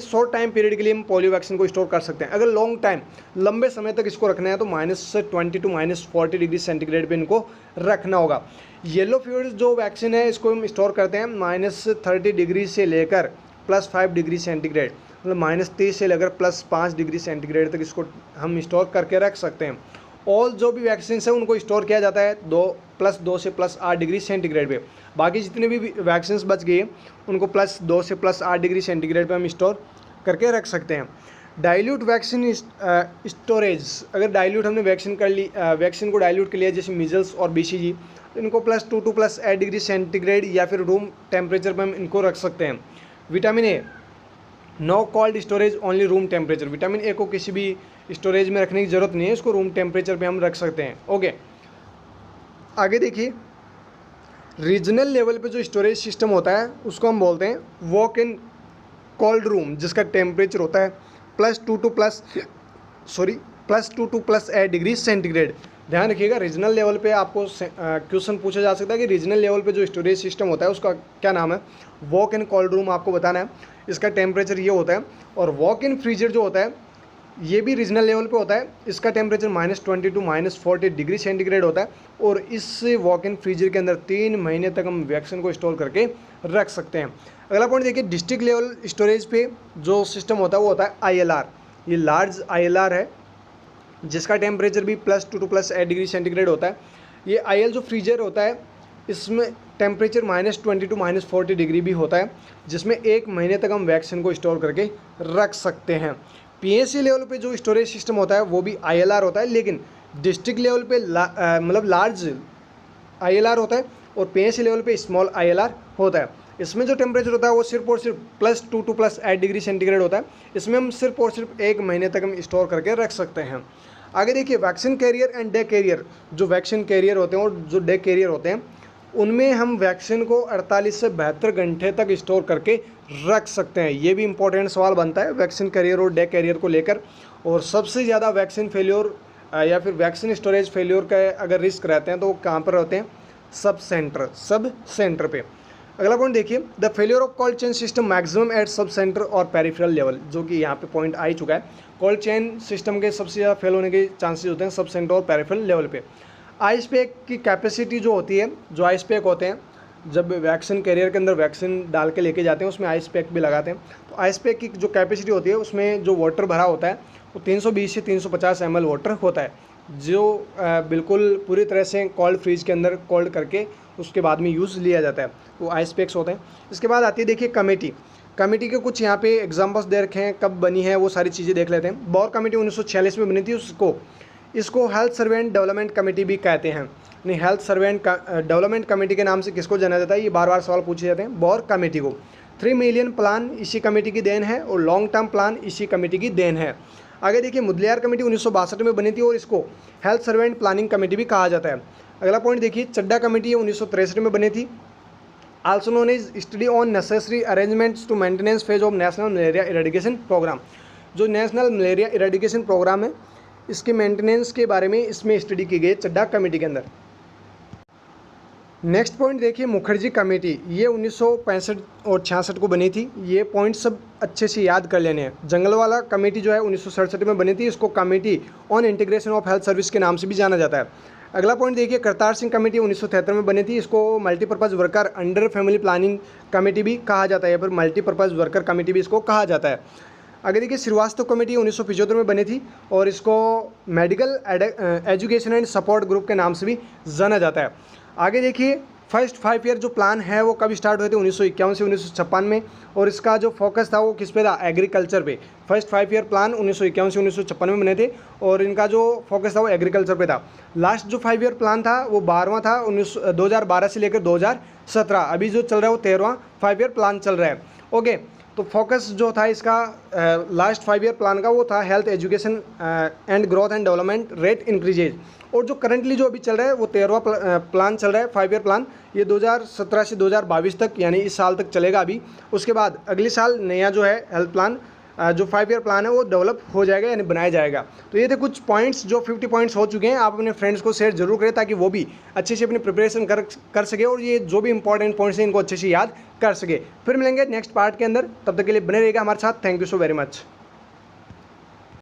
शॉर्ट टाइम पीरियड के लिए हम पोलियो वैक्सीन को स्टोर कर सकते हैं। अगर लॉन्ग टाइम लंबे समय तक इसको रखना है तो -20 टू -40 डिग्री सेंटीग्रेड पे इनको रखना होगा। येलो फीवर जो वैक्सीन है इसको हम स्टोर करते हैं -30 डिग्री से लेकर +5 डिग्री सेंटीग्रेड, मतलब -30 से लेकर +5 डिग्री सेंटीग्रेड तक इसको हम स्टोर करके रख सकते हैं। ऑल जो भी वैक्सीन है उनको स्टोर किया जाता है +2 से +8 डिग्री सेंटीग्रेड पे। बाकी जितने भी वैक्सीन बच गई हैं उनको +2 से +8 डिग्री सेंटीग्रेड पे हम स्टोर करके रख सकते हैं। डाइल्यूट वैक्सीन स्टोरेज, अगर डाइल्यूट हमने वैक्सीन को डाइल्यूट कर लिया जैसे मीजल्स और BCG, तो इनको +2 टू +8 डिग्री सेंटीग्रेड या फिर रूम टेम्परेचर पर हम इनको रख सकते हैं। Vitamin A, no cold storage, only room temperature. Vitamin A को किसी भी स्टोरेज में रखने की ज़रूरत नहीं है, इसको रूम टेम्परेचर पे हम रख सकते हैं। ओके, आगे देखिए रीजनल लेवल पे जो स्टोरेज सिस्टम होता है उसको हम बोलते हैं वॉक इन कोल्ड रूम, जिसका टेम्परेचर होता है +2 टू +8 डिग्री सेंटीग्रेड। ध्यान रखिएगा रीजनल लेवल पे आपको क्वेश्चन पूछा जा सकता है कि रीजनल लेवल पे जो स्टोरेज सिस्टम होता है उसका क्या नाम है। वॉक इन कोल्ड रूम आपको बताना है, इसका टेम्परेचर ये होता है। और वॉक इन फ्रीजर जो होता है ये भी रीजनल लेवल पे होता है, इसका टेम्परेचर -20 टू -40 डिग्री सेंटीग्रेड होता है। और इस वॉक इन फ्रीजर के अंदर 3 महीने तक हम वैक्सीन को स्टोर करके रख सकते हैं। अगला पॉइंट देखिए, डिस्ट्रिक्ट लेवल स्टोरेज पे जो सिस्टम होता है वो होता है ILR। ये लार्ज ILR है जिसका टेम्परेचर भी +2 टू +8 डिग्री सेंटीग्रेड होता है। ये IL जो फ्रीजर होता है इसमें टेम्परेचर -20 टू -40 डिग्री भी होता है, जिसमें 1 महीने तक हम वैक्सीन को स्टोर करके रख सकते हैं। PSC लेवल पे जो स्टोरेज सिस्टम होता है वो भी ILR होता है, लेकिन डिस्ट्रिक्ट लेवल पे मतलब लार्ज ILR होता है और PSC लेवल पे स्मॉल ILR होता है। इसमें जो टेम्परेचर होता है वो सिर्फ और सिर्फ +2 टू +8 डिग्री सेंटीग्रेड होता है। इसमें हम सिर्फ और सिर्फ 1 महीने तक हम स्टोर करके रख सकते हैं। आगे देखिए vaccine carrier and day carrier, जो वैक्सीन कैरियर होते हैं और जो डे कैरियर होते हैं उनमें हम वैक्सीन को 48 से 72 घंटे तक स्टोर करके रख सकते हैं। ये भी इंपॉर्टेंट सवाल बनता है वैक्सीन कैरियर और डे कैरियर को लेकर। और सबसे ज़्यादा वैक्सीन फेल्योर या फिर वैक्सीन स्टोरेज फेल्योर का अगर रिस्क रहते हैं तो वो कहाँ पर रहते हैं? सब सेंटर पे। अगला पॉइंट देखिए, the failure of cold chain system maximum at sub centre और पेरिफेरल लेवल, जो कि यहाँ पे पॉइंट आ ही चुका है। कोल्ड चेन सिस्टम के सबसे ज़्यादा फेल होने के चांसेस होते हैं सब सेंटर और पेरिफेरल लेवल पे। आइस पैक की कैपेसिटी जो होती है, जो आइस पैक होते हैं जब वैक्सीन कैरियर के अंदर वैक्सीन डाल के लेके जाते हैं उसमें आइस पैक भी लगाते हैं, तो आइस पैक की जो कैपेसिटी होती है उसमें जो वाटर भरा होता है वो 320 से 350 ml वाटर होता है, जो बिल्कुल पूरी तरह से कोल्ड फ्रीज के अंदर कोल्ड करके उसके बाद में यूज़ लिया जाता है, वो आइस पैक्स होते हैं। इसके बाद आती है देखिए कमेटी के कुछ यहाँ पे एग्जांपल्स दे रखे हैं, कब बनी है वो सारी चीज़ें देख लेते हैं। बॉर कमेटी 1946 में बनी थी, इसको हेल्थ सर्वेंट डेवलपमेंट कमेटी भी कहते हैं। नहीं, हेल्थ सर्वेंट डेवलपमेंट कमेटी के नाम से किसको जाना जाता है, ये बार बार सवाल पूछे जाते हैं। बॉर कमेटी को 3 मिलियन प्लान इसी कमेटी की देन है और लॉन्ग टर्म प्लान इसी कमेटी की देन है। आगे देखिए मुदलियार कमेटी 1962 में बनी थी और इसको हेल्थ सर्वेंट प्लानिंग कमेटी भी कहा जाता है। अगला पॉइंट देखिए, चड्डा कमेटी 1963 में बनी थी also known is study on necessary arrangements to maintenance phase of national malaria eradication programme. जो नेशनल मलेरिया इरेडिकेशन प्रोग्राम है, इसके मेंटेनेंस के बारे में इसमें स्टडी की गई चड्ढा कमेटी के अंदर। नेक्स्ट पॉइंट देखिए, मुखर्जी कमेटी, ये 1965 और 66 को बनी थी। ये पॉइंट सब अच्छे से याद कर लेने हैं। जंगलवाला कमेटी जो है 1967 में बनी थी, इसको committee on integration of health service के नाम से भी जाना जाता है। अगला पॉइंट देखिए, करतार सिंह कमेटी 1973 में बनी थी, इसको multipurpose worker under family planning committee भी कहा जाता है, या फिर मल्टीपर्पज़ वर्कर कमेटी भी इसको कहा जाता है। आगे देखिए, श्रीवास्तव कमेटी 1975 में बनी थी और इसको medical education and support group के नाम से भी जाना जाता है। आगे देखिए, फर्स्ट 5 ईयर जो प्लान है वो कब स्टार्ट हुए थे, 1951 से 1956 में, और इसका जो फोकस था वो किस पे था, एग्रीकल्चर पे। फर्स्ट 5 ईयर प्लान 1951 से 1956 में बने थे और इनका जो फोकस था वो एग्रीकल्चर पे था। लास्ट जो 5 ईयर प्लान था वो 12वां था, 2012 से लेकर 2017। अभी जो चल रहा है वो 13वां 5 ईयर प्लान चल रहा है। ओके, तो फोकस जो था इसका लास्ट 5 ईयर प्लान का वो था health education and growth and development rate increases. और जो करंटली जो अभी चल रहा है वो 13वां प्लान चल रहा है, 5 ईयर प्लान। ये 2017 से 2022 तक, यानी इस साल तक चलेगा अभी। उसके बाद अगले साल नया जो है हेल्थ प्लान, जो 5 ईयर प्लान है वो डेवलप हो जाएगा, यानी बनाया जाएगा। तो ये थे कुछ पॉइंट्स, जो 50 पॉइंट्स हो चुके हैं। आप अपने फ्रेंड्स को शेयर जरूर करें ताकि वो भी अच्छे से अपनी प्रिपरेशन कर सके और ये जो भी इंपॉर्टेंट पॉइंट्स हैं इनको अच्छे से याद कर सके। फिर मिलेंगे नेक्स्ट पार्ट के अंदर, तब तक के लिए बने रहिएगा हमारे साथ। Thank you so very much.